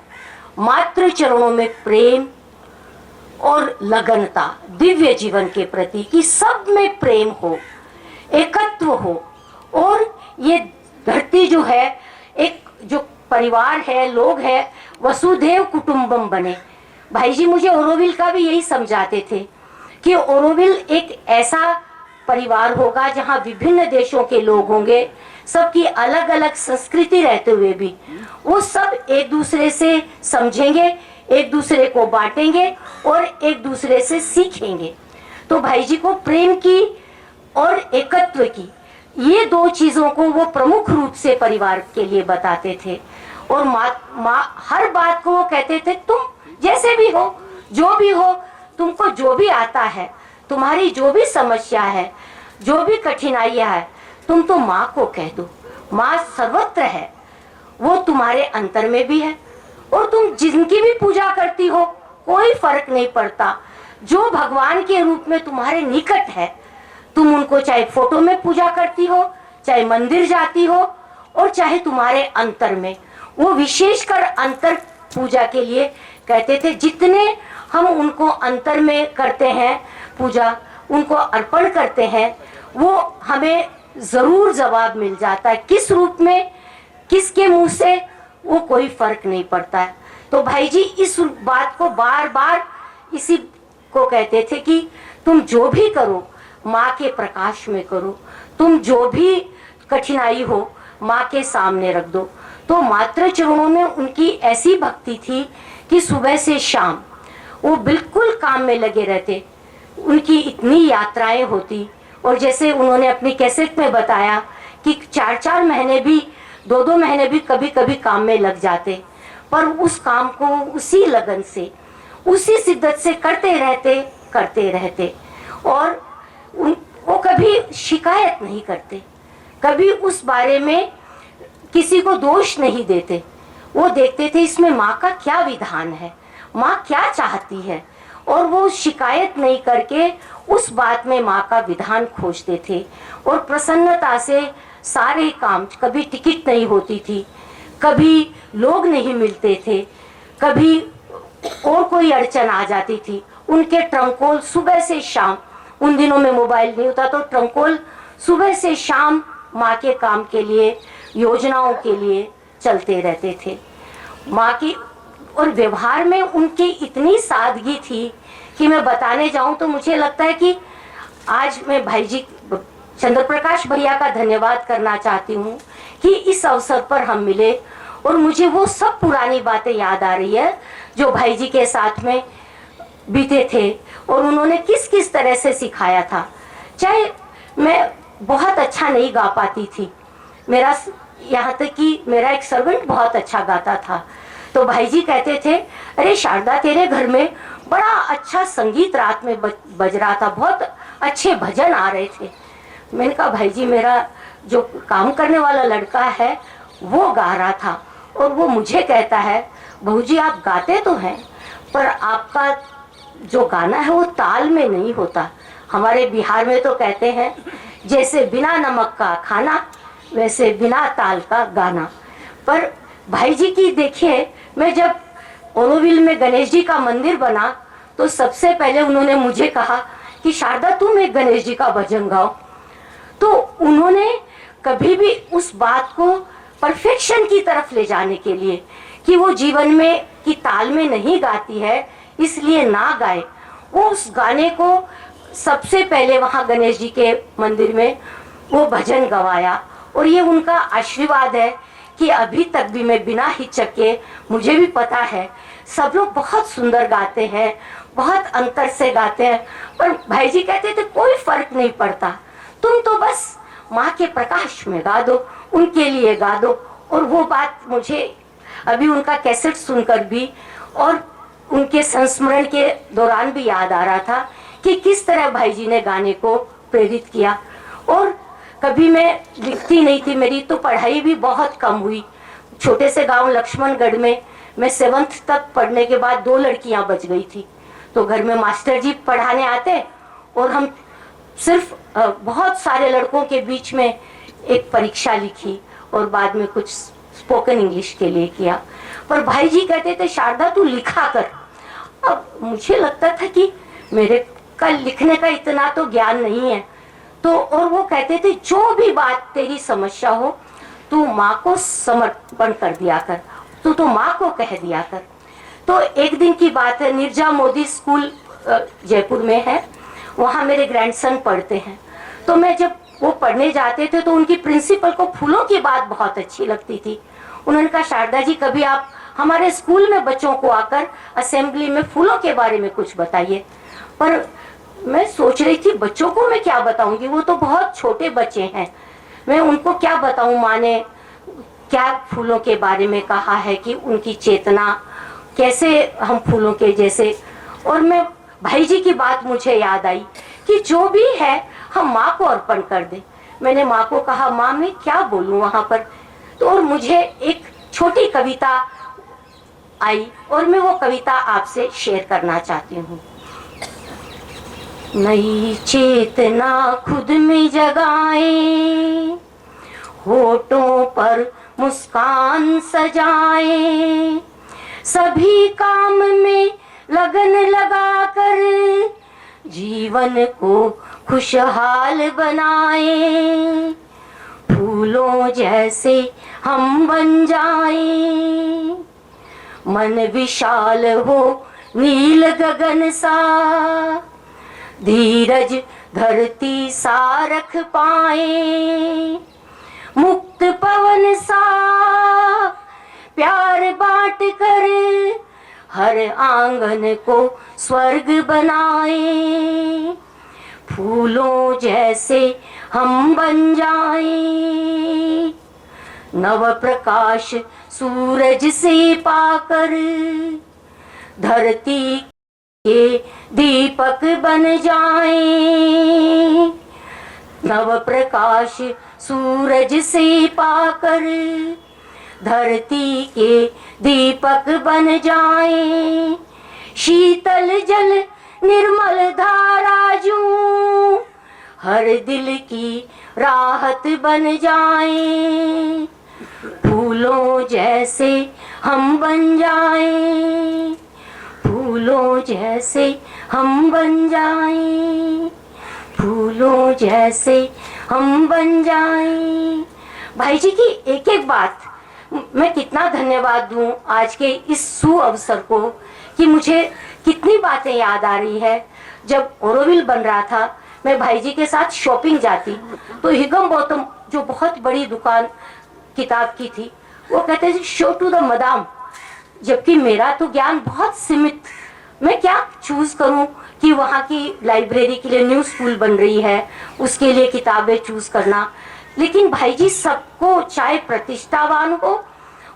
मात्र चरणों में प्रेम और लगनता, दिव्य जीवन के प्रति कि सब में प्रेम हो, एकत्व हो, और ये व्यक्ति जो है, एक जो परिवार है, लोग है, वसुधैव कुटुंबम बने। भाई जी मुझे ओरोविल का भी यही समझाते थे कि ओरोविल एक ऐसा परिवार होगा जहाँ विभिन्न देशों के लोग होंगे, सबकी अलग अलग संस्कृति रहते हुए भी वो सब एक दूसरे से समझेंगे, एक दूसरे को बांटेंगे और एक दूसरे से सीखेंगे। तो भाई जी को प्रेम की और एकत्व की, ये दो चीजों को वो प्रमुख रूप से परिवार के लिए बताते थे। और हर बात को वो कहते थे, तुम जैसे भी हो, जो भी हो, तुमको जो भी आता है, तुम्हारी जो भी समस्या है, जो भी कठिनाइयां है, तुम तो माँ को कह दो। माँ सर्वत्र है, वो तुम्हारे अंतर में भी है। और तुम जिनकी भी पूजा करती हो, कोई फर्क नहीं पड़ता, जो भगवान के रूप में तुम्हारे निकट है, तुम उनको चाहे फोटो में पूजा करती हो, चाहे मंदिर जाती हो, और चाहे तुम्हारे अंतर में। वो विशेषकर अंतर पूजा के लिए कहते थे, जितने हम उनको अंतर में करते हैं पूजा, उनको अर्पण करते हैं, वो हमें जरूर जवाब मिल जाता है। किस रूप में, किसके मुंह से, वो कोई फर्क नहीं पड़ता है। तो भाई जी इस बात को बार बार इसी को कहते थे कि तुम जो भी करो माँ के प्रकाश में करो, तुम जो भी कठिनाई हो माँ के सामने रख दो। तो मातृ चरणों में उनकी ऐसी भक्ति थी कि सुबह से शाम वो बिल्कुल काम में लगे रहते। उनकी इतनी यात्राएं होती, और जैसे उन्होंने अपनी कैसेट में बताया कि 4-4 महीने भी, 2-2 महीने भी कभी कभी काम में लग जाते, पर उस काम को उसी लगन से, उसी शिद्दत से करते रहते। और वो कभी शिकायत नहीं करते, कभी उस बारे में किसी को दोष नहीं देते। वो देखते थे इसमें माँ का क्या विधान है, माँ क्या चाहती है, और वो शिकायत नहीं करके उस बात में माँ का विधान खोजते थे। और प्रसन्नता से सारे काम, कभी टिकट नहीं होती थी, कभी लोग नहीं मिलते थे, कभी और कोई अड़चन आ जाती थी, उनके ट्रंकोल सुबह से शाम, उन दिनों में मोबाइल नहीं होता, तो ट्रंकोल सुबह से शाम माँ के काम के लिए, योजनाओं के लिए चलते रहते थे। माँ की और व्यवहार में उनकी इतनी सादगी थी कि मैं बताने जाऊं तो मुझे लगता है कि आज मैं भाई जी चंद्र प्रकाश भैया का धन्यवाद करना चाहती हूँ कि इस अवसर पर हम मिले, और मुझे वो सब पुरानी बातें याद आ रही है जो भाई जी के साथ में बीते थे, और उन्होंने किस किस तरह से सिखाया था। चाहे मैं बहुत अच्छा नहीं गा पाती थी, मेरा यहाँ तक कि मेरा एक सर्वेंट बहुत अच्छा गाता था, तो भाई जी कहते थे, अरे शारदा तेरे घर में बड़ा अच्छा संगीत रात में बज रहा था, बहुत अच्छे भजन आ रहे थे। मैंने कहा भाई जी मेरा जो काम करने वाला लड़का है वो गा रहा था, और वो मुझे कहता है, बहू जी आप गाते तो हैं पर आपका जो गाना है वो ताल में नहीं होता। हमारे बिहार में तो कहते हैं जैसे बिना नमक का खाना वैसे बिना ताल का गाना। पर भाई जी की देखिए, मैं जब ओरोविल में गणेश जी का मंदिर बना तो सबसे पहले उन्होंने मुझे कहा कि शारदा तुम एक गणेश जी का भजन गाओ। तो उन्होंने कभी भी उस बात को परफेक्शन की तरफ ले जाने के लिए कि वो जीवन में की ताल में नहीं गाती है इसलिए ना गाए, वो उस गाने को सबसे पहले वहां गणेश जी के मंदिर में वो भजन गवाया। और ये उनका आशीर्वाद है कि अभी तक भी मैं बिना हिचक के, मुझे भी पता है सब लोग बहुत सुंदर गाते हैं, बहुत अंतर से गाते हैं, पर भाई जी कहते थे कोई फर्क नहीं पड़ता, तुम तो बस माँ के प्रकाश में गा दो, उनके लिए गा दो। और वो बात मुझे अभी उनका कैसेट सुनकर भी और उनके संस्मरण के दौरान भी याद आ रहा था कि किस तरह भाई जी ने गाने को प्रेरित किया। और कभी मैं लिखती नहीं थी, मेरी तो पढ़ाई भी बहुत कम हुई। छोटे से गांव लक्ष्मणगढ़ में मैं 7th तक पढ़ने के बाद 2 लड़कियां बच गई थी, तो घर में मास्टर जी पढ़ाने आते और हम सिर्फ बहुत सारे लड़कों के बीच में एक परीक्षा लिखी और बाद में कुछ स्पोकन इंग्लिश के लिए किया। पर भाई जी कहते थे शारदा तू लिखा कर। अब मुझे लगता था कि मेरे का लिखने का इतना तो ज्ञान नहीं है, तो और वो कहते थे जो भी बात तेरी समस्या हो तू माँ को समर्पण कर दिया कर, तू तो माँ को कह दिया कर। तो एक दिन की बात है, निर्जा मोदी स्कूल जयपुर में है, वहाँ मेरे ग्रैंडसन पढ़ते हैं। तो मैं जब वो पढ़ने जाते थे तो उनकी प्रिंसिपल को फूलों की बात बहुत अच्छी लगती थी। उन्होंने कहा, शारदा जी कभी आप हमारे स्कूल में बच्चों को आकर असेंबली में फूलों के बारे में कुछ बताइए। पर मैं सोच रही थी बच्चों को मैं क्या बताऊंगी, वो तो बहुत छोटे बच्चे हैं, मैं उनको क्या बताऊं। माँ ने क्या फूलों के बारे में कहा है कि उनकी चेतना कैसे हम फूलों के जैसे। और मैं भाई जी की बात मुझे याद आई कि जो भी है हम माँ को अर्पण कर दें। मैंने माँ को कहा, माँ मैं क्या बोलूं वहां पर। तो और मुझे एक छोटी कविता आई और मैं वो कविता आपसे शेयर करना चाहती हूँ। नई चेतना खुद में जगाए, होठों पर मुस्कान सजाए, सभी काम में लगन लगाकर जीवन को खुशहाल बनाए, फूलों जैसे हम बन जाए, मन विशाल हो नील गगन सा, धीरज धरती सा रख पाए, मुक्त पवन सा प्यार बांट कर हर आंगन को स्वर्ग बनाए, फूलों जैसे हम बन जाए, नव प्रकाश सूरज से पाकर धरती के दीपक बन जाए, नव प्रकाश सूरज से पाकर धरती के दीपक बन जाए, शीतल जल निर्मल धारा जूं हर दिल की राहत बन जाए, फूलों जैसे हम बन जाए, फूलों जैसे हम बन जाए, फूलों जैसे हम बन जाए। भाई जी की एक एक बात मैं कितना धन्यवाद दूं आज के इस सुअवसर को कि मुझे कितनी बातें याद आ रही है। जब ओरोविल बन रहा था मैं भाई जी के साथ शॉपिंग जाती तो हिगम गौतम जो बहुत बड़ी दुकान किताब की थी वो कहते थे शो टू द मदाम, जबकि मेरा तो ज्ञान बहुत सीमित, मैं क्या चूज करूं कि वहाँ की लाइब्रेरी के लिए न्यू स्कूल बन रही है उसके लिए किताबें चूज करना। लेकिन भाई जी सबको, चाहे प्रतिष्ठावान हो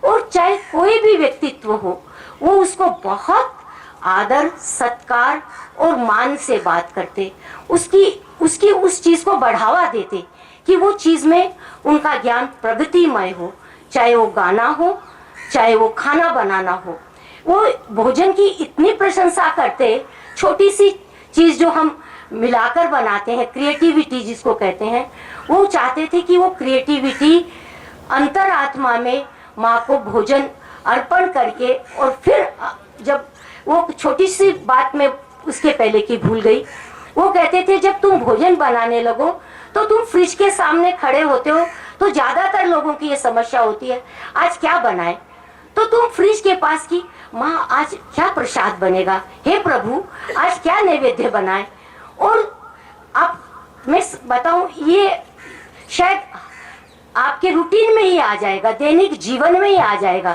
और चाहे कोई भी व्यक्तित्व हो, वो उसको बहुत आदर सत्कार और मान से बात करते, उसकी उस चीज को बढ़ावा देते कि वो चीज में उनका ज्ञान प्रगतिमय हो, चाहे वो गाना हो चाहे वो खाना बनाना हो। वो भोजन की इतनी प्रशंसा करते, छोटी सी चीज जो हम मिलाकर बनाते हैं, क्रिएटिविटी जिसको कहते हैं, वो चाहते थे कि वो क्रिएटिविटी अंतरात्मा में माँ को भोजन अर्पण करके, और फिर जब वो छोटी सी बात में उसके पहले की भूल गई, वो कहते थे जब तुम भोजन बनाने लगो तो तुम फ्रिज के सामने खड़े होते हो तो ज्यादातर लोगों की ये समस्या होती है, आज क्या बनाए, तो तुम फ्रिज के पास की माँ आज क्या प्रसाद बनेगा, हे प्रभु आज क्या नैवेद्य बनाए। और अब मैं बताऊं ये शायद आपके रूटीन में ही आ जाएगा, दैनिक जीवन में ही आ जाएगा।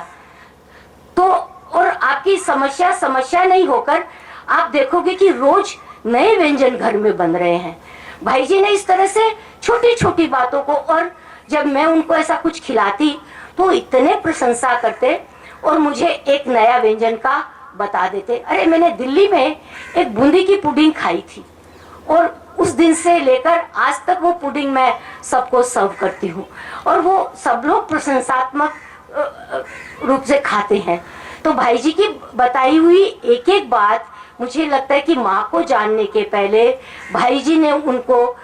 तो और आपकी समस्या नहीं होकर आप देखोगे कि रोज नए व्यंजन घर में बन रहे हैं। भाई जी ने इस तरह से छोटी छोटी बातों को, और जब मैं उनको ऐसा कुछ खिलाती तो इतने प्रशंसा करते और मुझे एक नया व्यंजन का बता देते। अरे मैंने दिल्ली में एक बूंदी की पुडिंग खाई थी और उस दिन से लेकर आज तक वो पुडिंग मैं सबको सर्व करती हूँ और वो सब लोग प्रशंसात्मक रूप से खाते हैं। तो भाई जी की बताई हुई एक एक बात मुझे लगता है कि माँ को जानने के पहले भाई जी ने उनको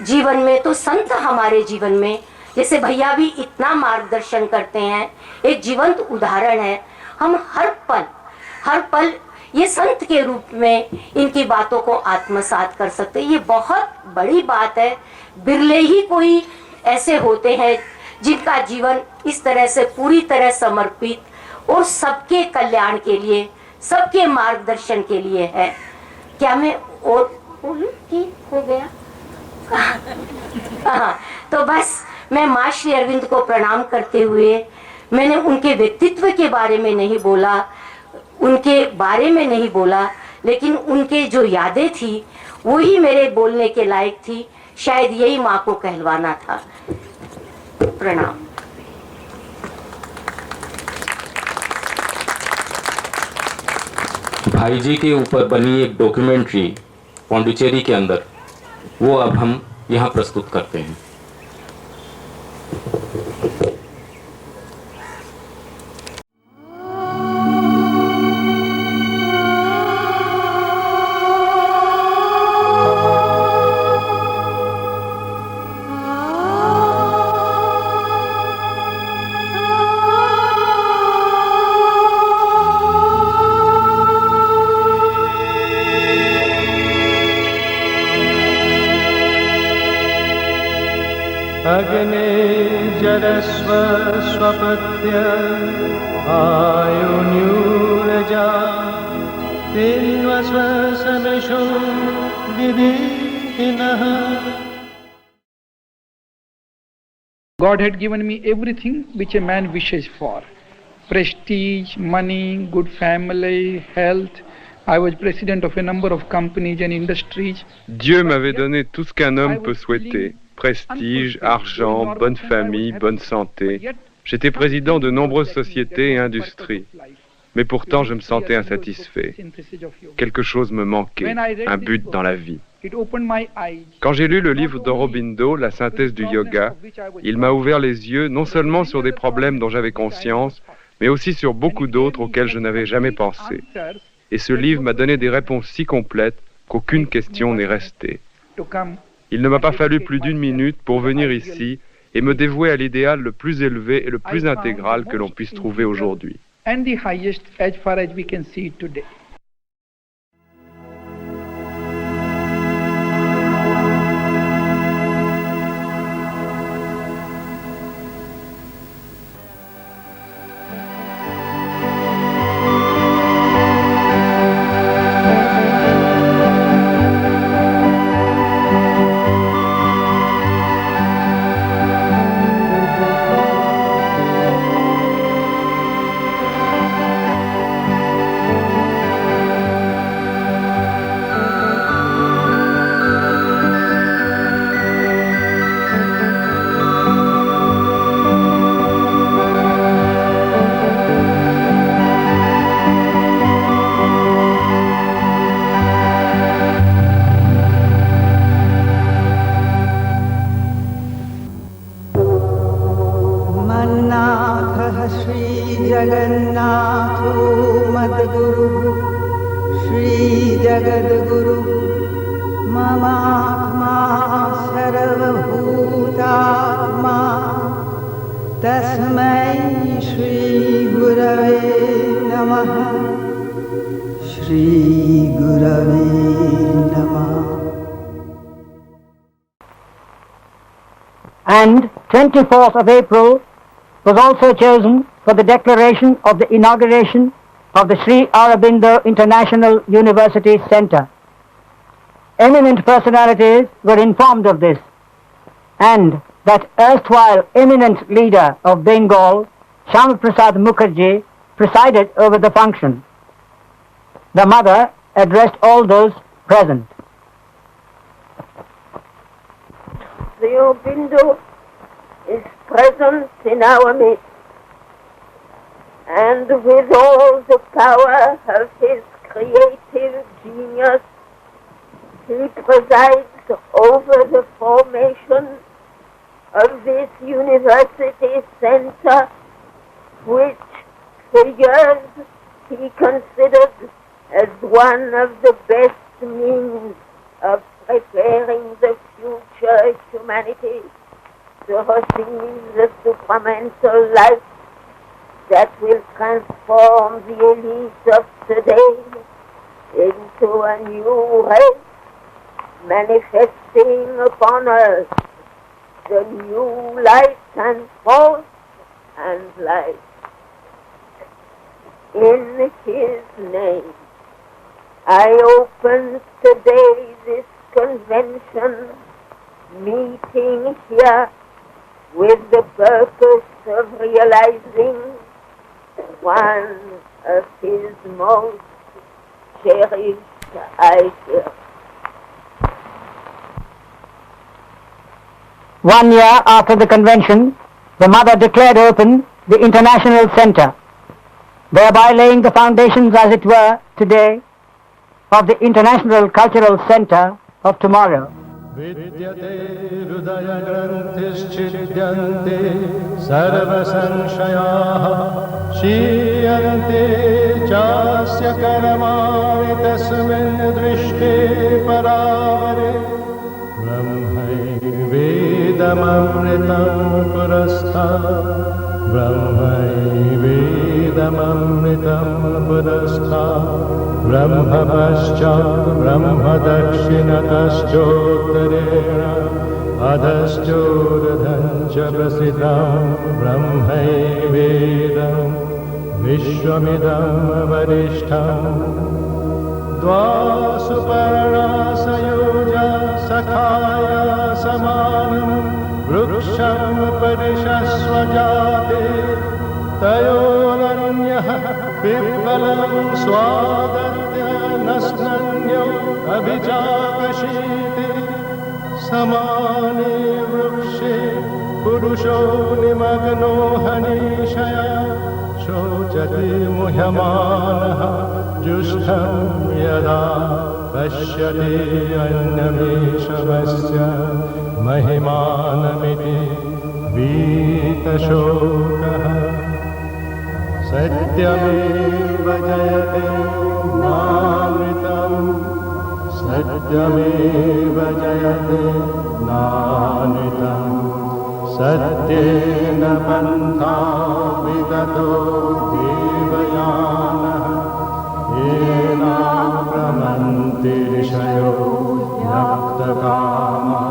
जीवन में, तो संत हमारे जीवन में जैसे भैया भी इतना मार्गदर्शन करते हैं, एक जीवंत उदाहरण है। हम हर पल ये संत के रूप में इनकी बातों को आत्मसात कर सकते हैं। ये बहुत बड़ी बात है, बिरले ही कोई ऐसे होते हैं जिनका जीवन इस तरह से पूरी तरह समर्पित और सबके कल्याण के लिए, सबके मार्गदर्शन के लिए है। क्या मैं और ठीक हो गया? हाँ, तो बस मैं माँ श्री अरविंद को प्रणाम करते हुए, मैंने उनके व्यक्तित्व के बारे में नहीं बोला, उनके बारे में नहीं बोला, लेकिन उनके जो यादें थी वही मेरे बोलने के लायक थी। शायद यही माँ को कहलवाना था। प्रणाम। भाई जी के ऊपर बनी एक डॉक्यूमेंट्री पौंडीचेरी के अंदर, वो अब हम यहाँ प्रस्तुत करते हैं। अग्ने जरस्व स्वपत्य आयुन्यूरजा तिन्वस्व समिषो विधिनः। God had given me everything which a man wishes for. Prestige, money, good family, health. I was president of a number of companies and industries. Dieu m'avait donné tout ce qu'un homme peut souhaiter. Prestige, argent, bonne famille, bonne santé. J'étais président de nombreuses sociétés et industries. Mais pourtant, je me sentais insatisfait. Quelque chose me manquait, un but dans la vie. Quand j'ai lu le livre d'Aurobindo, La synthèse du yoga, il m'a ouvert les yeux non seulement sur des problèmes dont j'avais conscience, mais aussi sur beaucoup d'autres auxquels je n'avais jamais pensé. Et ce livre m'a donné des réponses si complètes qu'aucune question n'est restée. Il ne m'a pas fallu plus d'1 minute pour venir ici et me dévouer à l'idéal le plus élevé et le plus intégral que l'on puisse trouver aujourd'hui. And the highest as far as we can see today. जगन्नाथो मद्गुरुः श्रीजगद्गुरुः ममात्मा सर्वभूतात्मा तस्मै श्रीगुरवे नमः। श्रीगुरवे नमः। And 24th of April was also chosen for the declaration of the inauguration of the Sri Aurobindo International University Center. Eminent personalities were informed of this, and that erstwhile eminent leader of Bengal, Shyama Prasad Mukherjee, presided over the function. The mother addressed all those present. The Aurobindo is present in our midst, and with all the power of his creative genius, he presides over the formation of this university center, which for years he considered as one of the best means of preparing the future humanity to receive the supramental life that will transform the elite of today into a new race manifesting upon earth the new light and force and light. In His name, I open today this convention meeting here with the purpose of realizing one of His most cherished ideas. 1 year after the convention, the Mother declared open the International Center, thereby laying the foundations, as it were, today, of the International Cultural Center of tomorrow. विद्यते हृदयग्रन्थिश्चिद्यन्ते सर्वसंशयाः क्षीयन्ते चास्य कर्माणि तस्मिन् दृष्टे परावरे ब्रह्मैवेदममृतं पुरस्तात् ब्रह्मैवेदममृतं पुरस्तात् ब्रह्मपश्चात् ब्रह्मदक्षिणतश्चोत्तरेण अधश्चोर्ध्वं च प्रसिद्धं ब्रह्मैवेदं विश्वमिदं वरिष्ठम् द्वासुपर्णासयोजा सखाय समानं वृक्षं परिशस्व जाते तयोरन्यः पिप्पलं स्वादत्य नस्नन्यो अभिजाकशीति समाने वृक्षे पुरुषो निमग्नो हनीशया शोचति मुह्यमानः जुष्टं यदा पश्यति अन्यमेषवस्य महिमानमिति वीतशोकः सत्यमेव जयते नामृतं सत्यमेव जयते नामृतं सत्येन पन्था विदतो देवयानः येनाक्रमन्ति ऋषयो यक्तकामा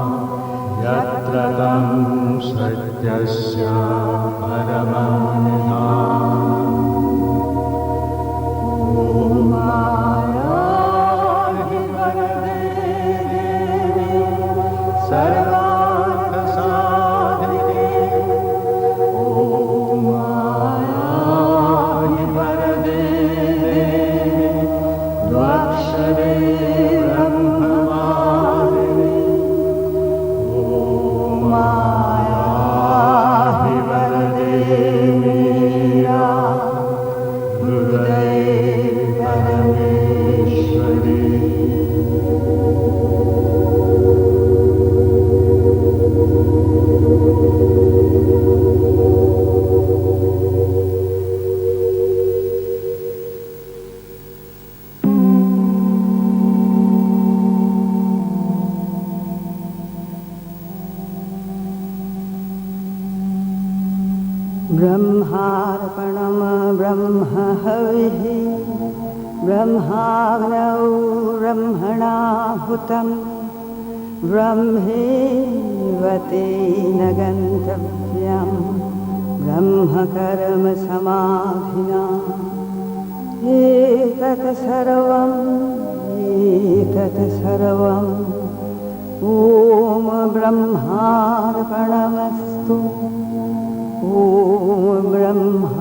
यत्र तं सत्यस्य परमं निधानम् सर्वार्थसाधिके ॐ मायाहि वरदे द्वक्षरे ब्रह्मवादिनि ॐ मायाहि वरदे मीरा हृदये परमेश्वरी ब्रह्मार्पणं ब्रह्म हविः ब्रह्माग्नौ ब्रह्मणाहुतं ब्रह्मेवतेन गन्तव्यं ब्रह्मकर्म समाधिना एतत् सर्वम् ॐ ब्रह्मार्पणमस्तु ॐ ब्रह्मार्पणमस्तु।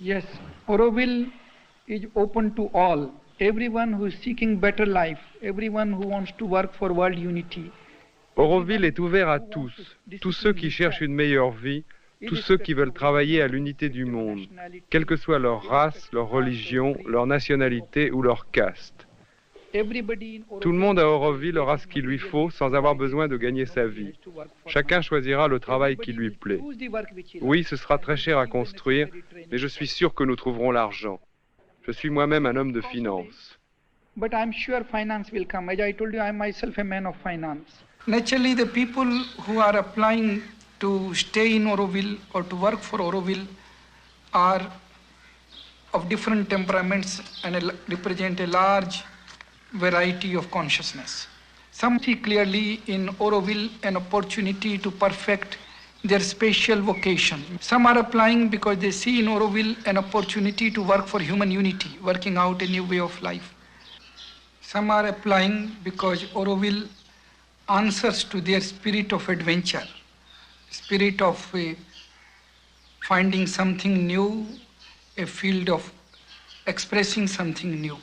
Yes, Auroville is open to all. Everyone who is seeking better life, everyone who wants to work for world unity. Auroville est ouvert à tous ceux qui cherchent une meilleure vie, tous ceux qui veulent travailler à l'unité du monde, quelle que soit leur race, leur religion, leur nationalité ou leur caste. Tout le monde à Auroville aura ce qu'il lui faut sans avoir besoin de gagner sa vie. Chacun choisira le travail qui lui plaît. Oui, ce sera très cher à construire, mais je suis sûr que nous trouverons l'argent. Je suis moi-même un homme de finance. But I'm sure finance will come. As I told you, I'm myself a man of finance. Naturally, the people who are applying to stay in Auroville or to work for Auroville are of different temperaments and represent a large variety of consciousness. Some see clearly in Auroville an opportunity to perfect their special vocation. Some are applying because they see in Auroville an opportunity to work for human unity, working out a new way of life. Some are applying because Auroville answers to their spirit of adventure, spirit of finding something new, a field of expressing something new.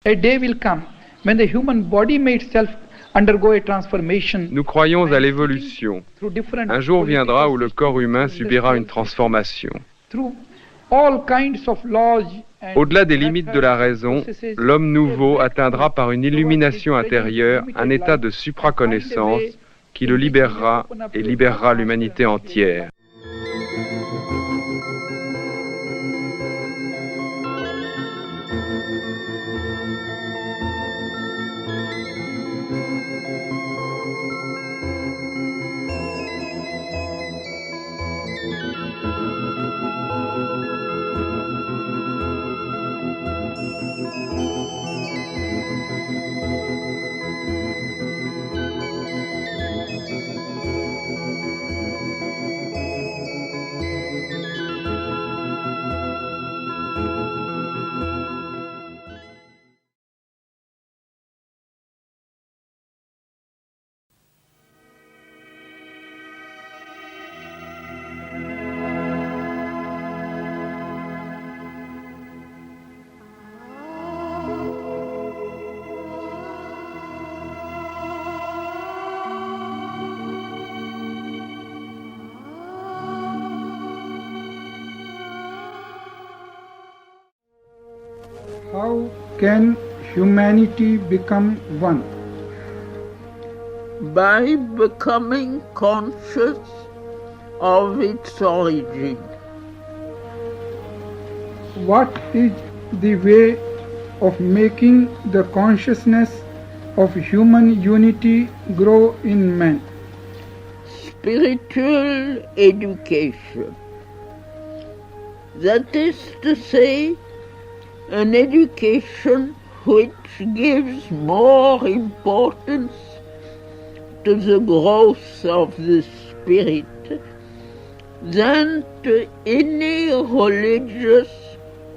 a day will come when the human body may itself undergo a transformation. Nous croyons à l'évolution. Un jour viendra où le corps humain subira une transformation. Through all kinds of laws. Au-delà des limites de la raison, l'homme nouveau atteindra par une illumination intérieure un état de supraconnaissance qui le libérera et libérera l'humanité entière. How can humanity become one? By becoming conscious of its origin. What is the way of making the consciousness of human unity grow in man? Spiritual education. That is to say, an education which gives more importance to the growth of the spirit than to any religious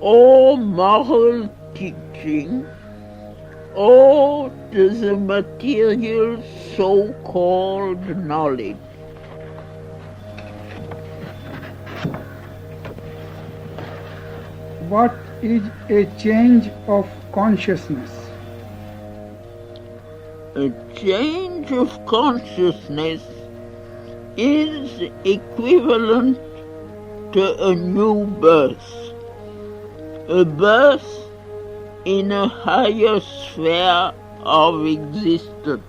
or moral teaching or to the material so-called knowledge. What is a change of consciousness? A change of consciousness is equivalent to a new birth, a birth in a higher sphere of existence.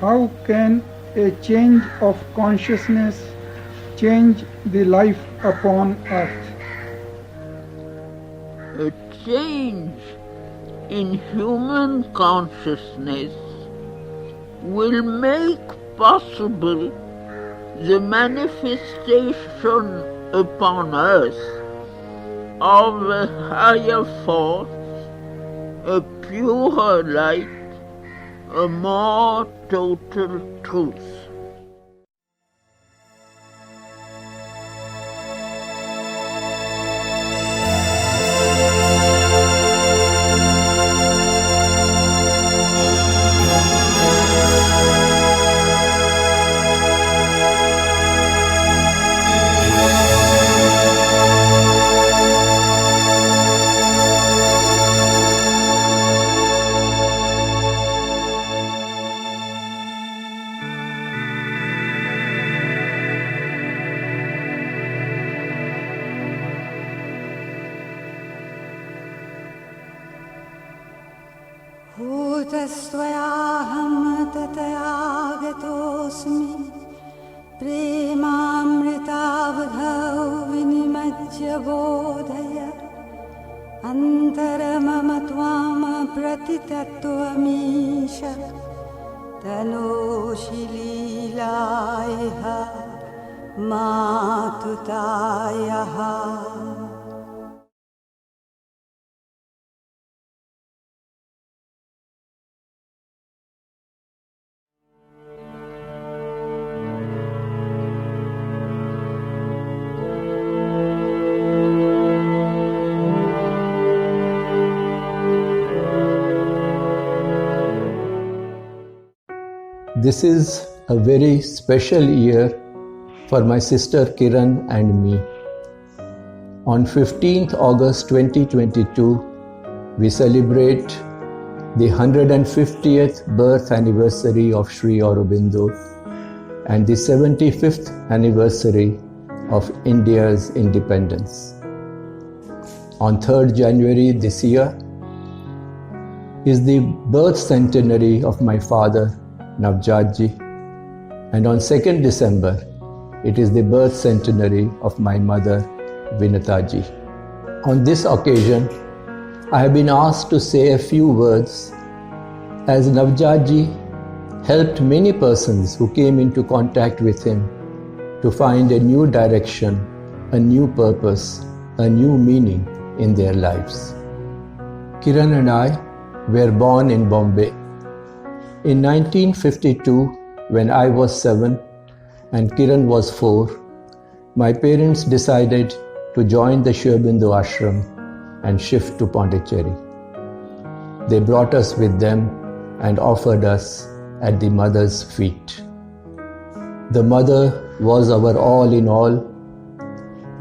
How can a change of consciousness change the life upon earth? A change in human consciousness will make possible the manifestation upon earth of a higher force, a purer light, a more total truth. भूतस्त्वयाहं तथागतोऽस्मि प्रेमामृतावधौ विनिमज्य बोधय अन्तरमम त्वां प्रतितत्त्वमीश तनोषि लीलायः मातुतायः. This is a very special year for my sister Kiran and me. On 15th August 2022, we celebrate the 150th birth anniversary of Sri Aurobindo and the 75th anniversary of India's independence. On 3rd January this year is the birth centenary of my father, Navjatji, and on 2nd December, it is the birth centenary of my mother, Vinataji. On this occasion, I have been asked to say a few words as Navjatji helped many persons who came into contact with him to find a new direction, a new purpose, a new meaning in their lives. Kiran and I were born in Bombay. In 1952, when I was 7 and Kiran was 4, my parents decided to join the Sri Aurobindo Ashram and shift to Pondicherry. They brought us with them and offered us at the mother's feet. The mother was our all in all.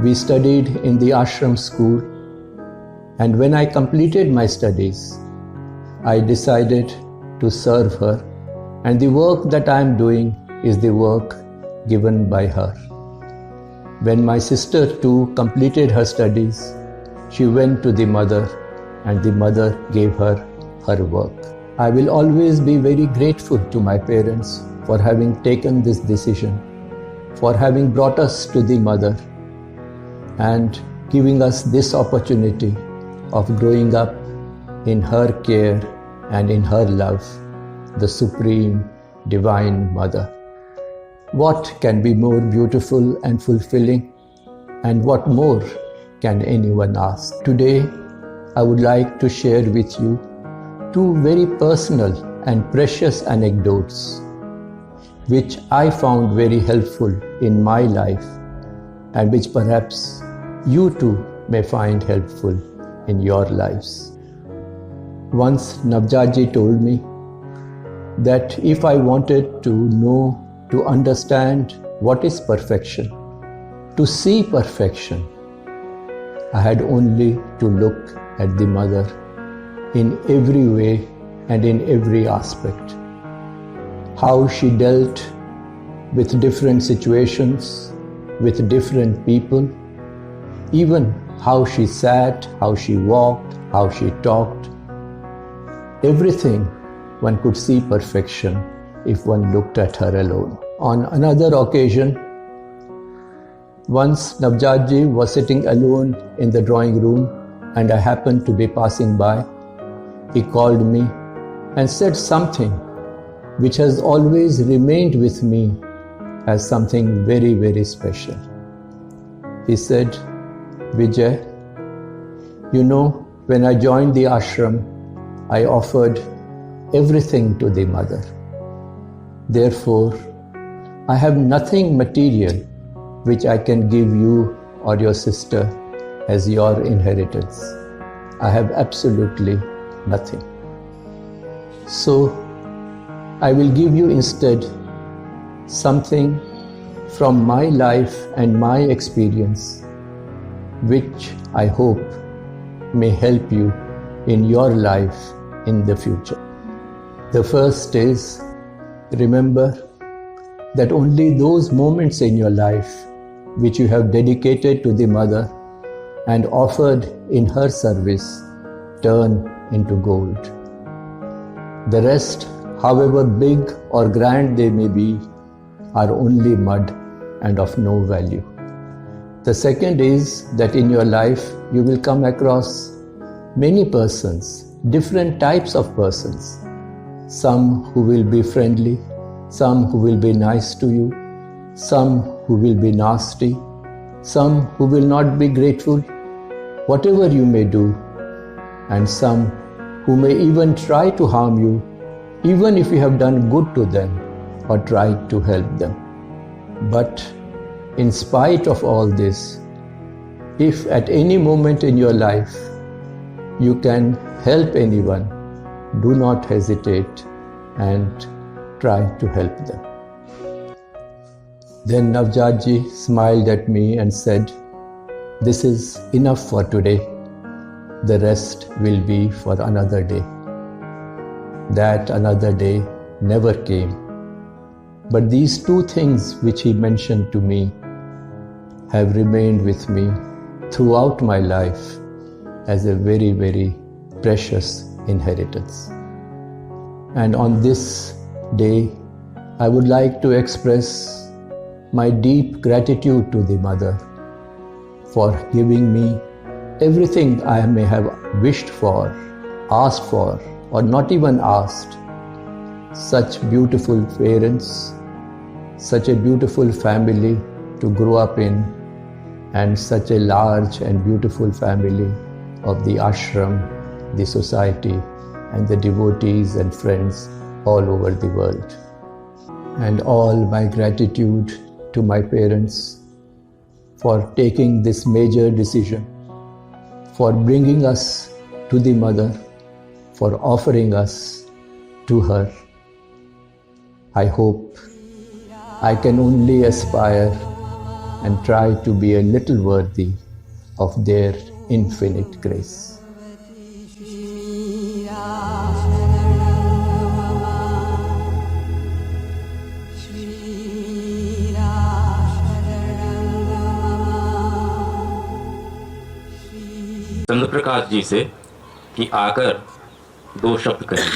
We studied in the ashram school, and when I completed my studies, I decided to serve her, and the work that I am doing is the work given by her. When my sister too completed her studies, she went to the mother, and the mother gave her her work. I will always be very grateful to my parents for having taken this decision, for having brought us to the mother and giving us this opportunity of growing up in her care and in her love, the Supreme Divine Mother. What can be more beautiful and fulfilling, and what more can anyone ask? Today, I would like to share with you two very personal and precious anecdotes which I found very helpful in my life and which perhaps you too may find helpful in your lives. Once Navjatji told me that if I wanted to know, to understand what is perfection, to see perfection, I had only to look at the mother in every way and in every aspect. How she dealt with different situations, with different people, even how she sat, how she walked, how she talked. Everything one could see perfection if one looked at her alone. On another occasion, once Navjatji was sitting alone in the drawing room and I happened to be passing by. He called me and said something which has always remained with me as something very, very special. He said, Vijay, you know, when I joined the ashram, I offered everything to the mother. Therefore, I have nothing material which I can give you or your sister as your inheritance. I have absolutely nothing. So, I will give you instead something from my life and my experience, which I hope may help you in your life in the future. The first is, remember that only those moments in your life which you have dedicated to the mother and offered in her service turn into gold. The rest, however big or grand they may be, are only mud and of no value. The second is that in your life you will come across many persons, different types of persons. Some who will be friendly, some who will be nice to you, some who will be nasty, some who will not be grateful, whatever you may do, and some who may even try to harm you, even if you have done good to them or tried to help them. But in spite of all this, if at any moment in your life you can help anyone, do not hesitate and try to help them. Then Navjatji smiled at me and said, this is enough for today. The rest will be for another day. That another day never came. But these two things which he mentioned to me have remained with me throughout my life as a very, very precious inheritance. And on this day, I would like to express my deep gratitude to the Mother for giving me everything I may have wished for, asked for, or not even asked. Such beautiful parents, such a beautiful family to grow up in, and such a large and beautiful family of the ashram, the society, and the devotees and friends all over the world. And all my gratitude to my parents for taking this major decision, for bringing us to the Mother, for offering us to her. I hope I can only aspire and try to be a little worthy of their infinite grace. Chandraprakash जी से कि आकर दो शब्द कहें।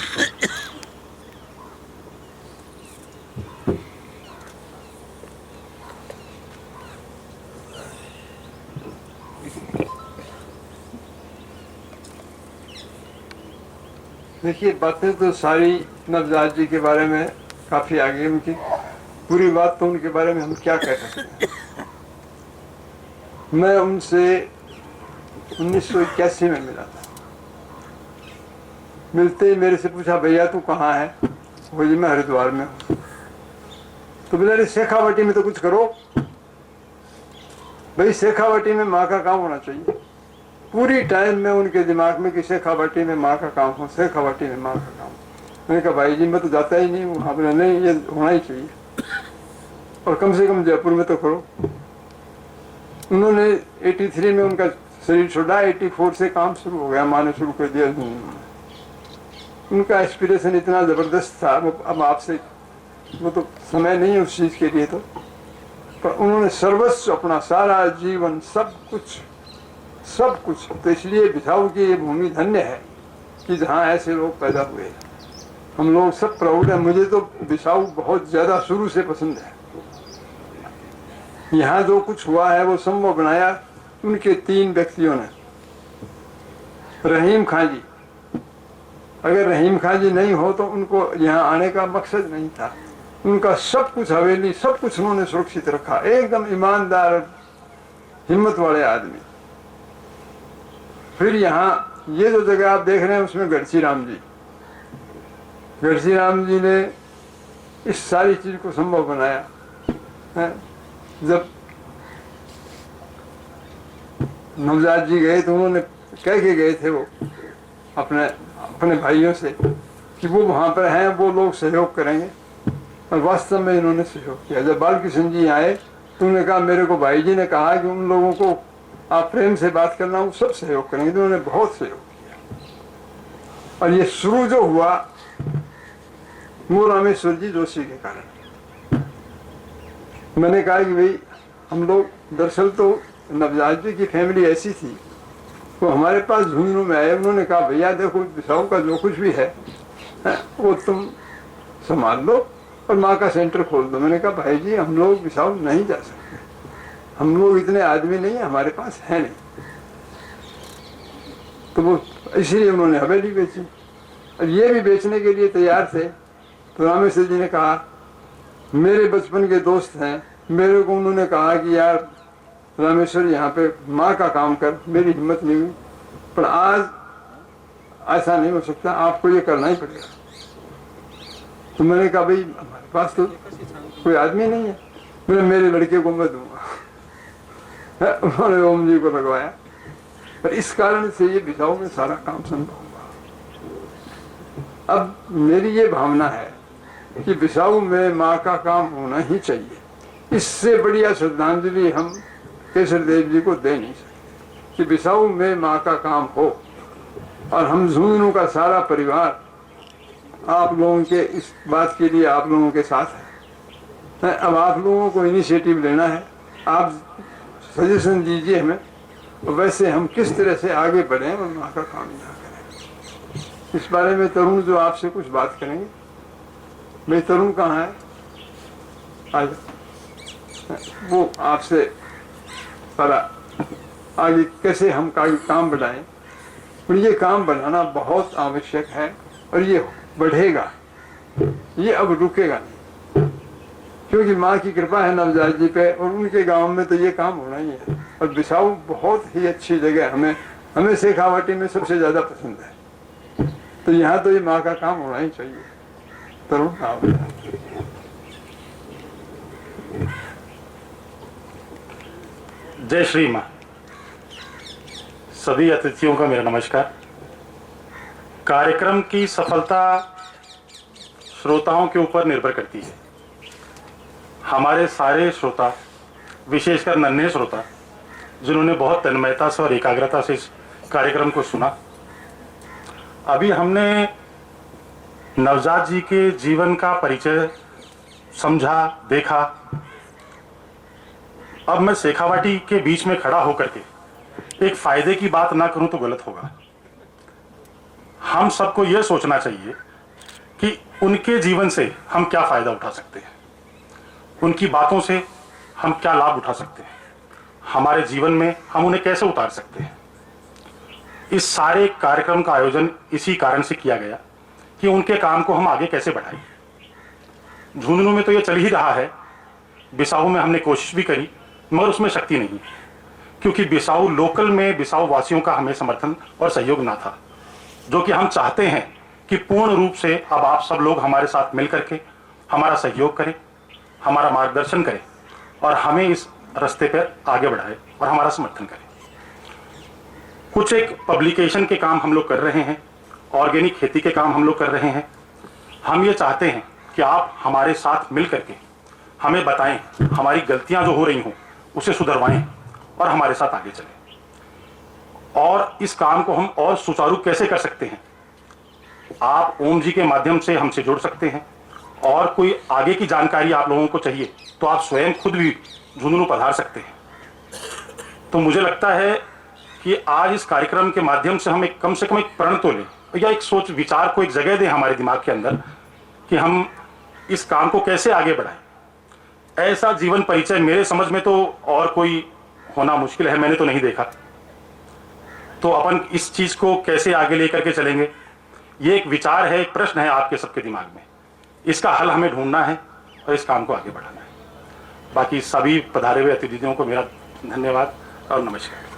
देखिए, बातें तो सारी नवजात जी के बारे में काफी आगे, उनकी पूरी बात तो उनके बारे में हम क्या कह सकते हैं। मैं उनसे 1981 में मिला था। मिलते ही मेरे से पूछा, भैया तू कहाँ है? वो जी मैं हरिद्वार में हूँ। तो बोला, अरे शेखावटी में तो कुछ करो भाई, शेखावटी में माँ का काम होना चाहिए। पूरी टाइम में उनके दिमाग में कि शेखावटी में माँ का काम हो, शेखावटी में माँ का काम। मैंने कहा, भाई जी मैं तो जाता ही नहीं हूँ। हाँ, बोला नहीं, ये होना ही चाहिए और कम से कम जयपुर में तो करो। उन्होंने 83 में उनका शरीर छोड़ा, 84 से काम शुरू हो गया, माँ ने शुरू कर दिया। उनका एस्पिरेशन इतना जबरदस्त था। अब आपसे वो तो समय नहीं है उस चीज के लिए, तो पर उन्होंने सर्वस्व अपना सारा जीवन सब कुछ। तो इसलिए बिसाऊ की ये भूमि धन्य है कि जहाँ ऐसे लोग पैदा हुए। हम लोग सब प्राउड है। मुझे तो बिसाऊ बहुत ज्यादा शुरू से पसंद है। यहाँ जो कुछ हुआ है वो संभव बनाया उनके 3 व्यक्तियों ने। रहीम खां जी, अगर रहीम खां जी नहीं हो तो उनको यहाँ आने का मकसद नहीं था। उनका सब कुछ हवेली, सब कुछ उन्होंने सुरक्षित रखा। एकदम ईमानदार, हिम्मत वाले आदमी। फिर यहाँ ये जो जगह आप देख रहे हैं उसमें गढ़सी राम जी ने इस सारी चीज को संभव बनाया है। जब नवजात जी गए तो उन्होंने कह के गए थे वो अपने भाइयों से कि वो वहां पर हैं, वो लोग सहयोग करेंगे, और वास्तव में इन्होंने सहयोग किया। जब बालकृष्ण जी आए तो उन्होंने कहा, मेरे को भाई जी ने कहा कि उन लोगों को आप प्रेम से बात करना, वो सब सहयोग करेंगे। तो उन्होंने बहुत सहयोग किया। और ये शुरू जो हुआ वो रामेश्वर जी जोशी के कारण। मैंने कहा कि भाई हम लोग, दरअसल तो नवजात जी की फैमिली ऐसी थी, वो हमारे पास झुंझुनू में आए। उन्होंने कहा, भैया देखो बिसाऊ का जो कुछ भी है वो तुम संभाल लो और माँ का सेंटर खोल दो। मैंने कहा, भाई जी हम लोग बिसाऊ नहीं जा सकते, हम लोग इतने आदमी नहीं है, हमारे पास है नहीं। तो वो इसीलिए उन्होंने हवेली बेची, और ये भी बेचने के लिए तैयार थे। तो रामेश्वर जी ने कहा, मेरे बचपन के दोस्त हैं, मेरे को उन्होंने कहा कि यार रामेश्वर यहाँ पे माँ का काम कर। मेरी हिम्मत नहीं हुई, पर आज ऐसा नहीं हो सकता, आपको ये करना ही पड़ेगा। तो मैंने कहा, भाई हमारे पास तो कोई आदमी नहीं है। मैंने मेरे लड़के को मैं दूंगा। उन्होंने ओम जी को लगवाया, पर इस कारण से ये बिसाऊ में सारा काम संभव हुआ। अब मेरी ये भावना है कि बिसाऊ में माँ का काम होना ही चाहिए। इससे बढ़िया श्रद्धांजलि हम केसर देव जी को दे नहीं सकते। कि बिसाऊ में माँ का काम हो, और हम झुंझुनू का सारा परिवार आप लोगों के इस बात के लिए आप लोगों के साथ है। अब आप लोगों को इनिशिएटिव लेना है, आप सजेशन दीजिए हमें, वैसे हम किस तरह से आगे बढ़ें और माँ का काम यहाँ करें। इस बारे में तरुण जो आपसे कुछ बात करेंगे। भाई तरुण कहाँ है? आज वो आपसे सारा आगे कैसे हम काम बढ़ाएं, और ये काम बनाना बहुत आवश्यक है, और ये बढ़ेगा, ये अब रुकेगा नहीं, क्योंकि माँ की कृपा है नवजात जी पे, और उनके गांव में तो ये काम होना ही है। और बिसाऊ बहुत ही अच्छी जगह, हमें शेखावाटी में सबसे ज्यादा पसंद है, तो यहाँ तो ये माँ का काम होना ही चाहिए। तरुण आप जय श्री माँ। सभी अतिथियों का मेरा नमस्कार। कार्यक्रम की सफलता श्रोताओं के ऊपर निर्भर करती है। हमारे सारे श्रोता, विशेषकर नन्हे श्रोता, जिन्होंने बहुत तन्मयता से और एकाग्रता से इस कार्यक्रम को सुना। अभी हमने नवजात जी के जीवन का परिचय समझा, देखा। अब मैं शेखावाटी के बीच में खड़ा होकर के एक फायदे की बात ना करूं तो गलत होगा। हम सबको यह सोचना चाहिए कि उनके जीवन से हम क्या फायदा उठा सकते हैं, उनकी बातों से हम क्या लाभ उठा सकते हैं, हमारे जीवन में हम उन्हें कैसे उतार सकते हैं। इस सारे कार्यक्रम का आयोजन इसी कारण से किया गया कि उनके काम को हम आगे कैसे बढ़ाएं। झुंझुनू में तो यह चल ही रहा है, बिसाऊ में हमने कोशिश भी करी, मगर उसमें शक्ति नहीं, क्योंकि बिसाऊ लोकल में बिसाऊ वासियों का हमें समर्थन और सहयोग ना था, जो कि हम चाहते हैं कि पूर्ण रूप से अब आप सब लोग हमारे साथ मिल करके हमारा सहयोग करें, हमारा मार्गदर्शन करें, और हमें इस रास्ते पर आगे बढ़ाए और हमारा समर्थन करें। कुछ एक पब्लिकेशन के काम हम लोग कर रहे हैं, ऑर्गेनिक खेती के काम हम लोग कर रहे हैं। हम ये चाहते हैं कि आप हमारे साथ मिल करके हमें बताएं, हमारी गलतियां जो हो रही हों उसे सुधरवाएं और हमारे साथ आगे चलें। और इस काम को हम और सुचारू कैसे कर सकते हैं, आप ओम जी के माध्यम से हमसे जुड़ सकते हैं, और कोई आगे की जानकारी आप लोगों को चाहिए तो आप स्वयं खुद भी झुंझुनू पधार सकते हैं। तो मुझे लगता है कि आज इस कार्यक्रम के माध्यम से हम एक कम से कम एक प्रण तो लें, या एक सोच विचार को एक जगह दें हमारे दिमाग के अंदर कि हम इस काम को कैसे आगे बढ़ाएं। ऐसा जीवन परिचय मेरे समझ में तो और कोई होना मुश्किल है, मैंने तो नहीं देखा। तो अपन इस चीज को कैसे आगे लेकर के चलेंगे, ये एक विचार है, एक प्रश्न है आपके सबके दिमाग में। इसका हल हमें ढूंढना है और इस काम को आगे बढ़ाना है। बाकी सभी पधारे हुए अतिथियों को मेरा धन्यवाद और नमस्कार।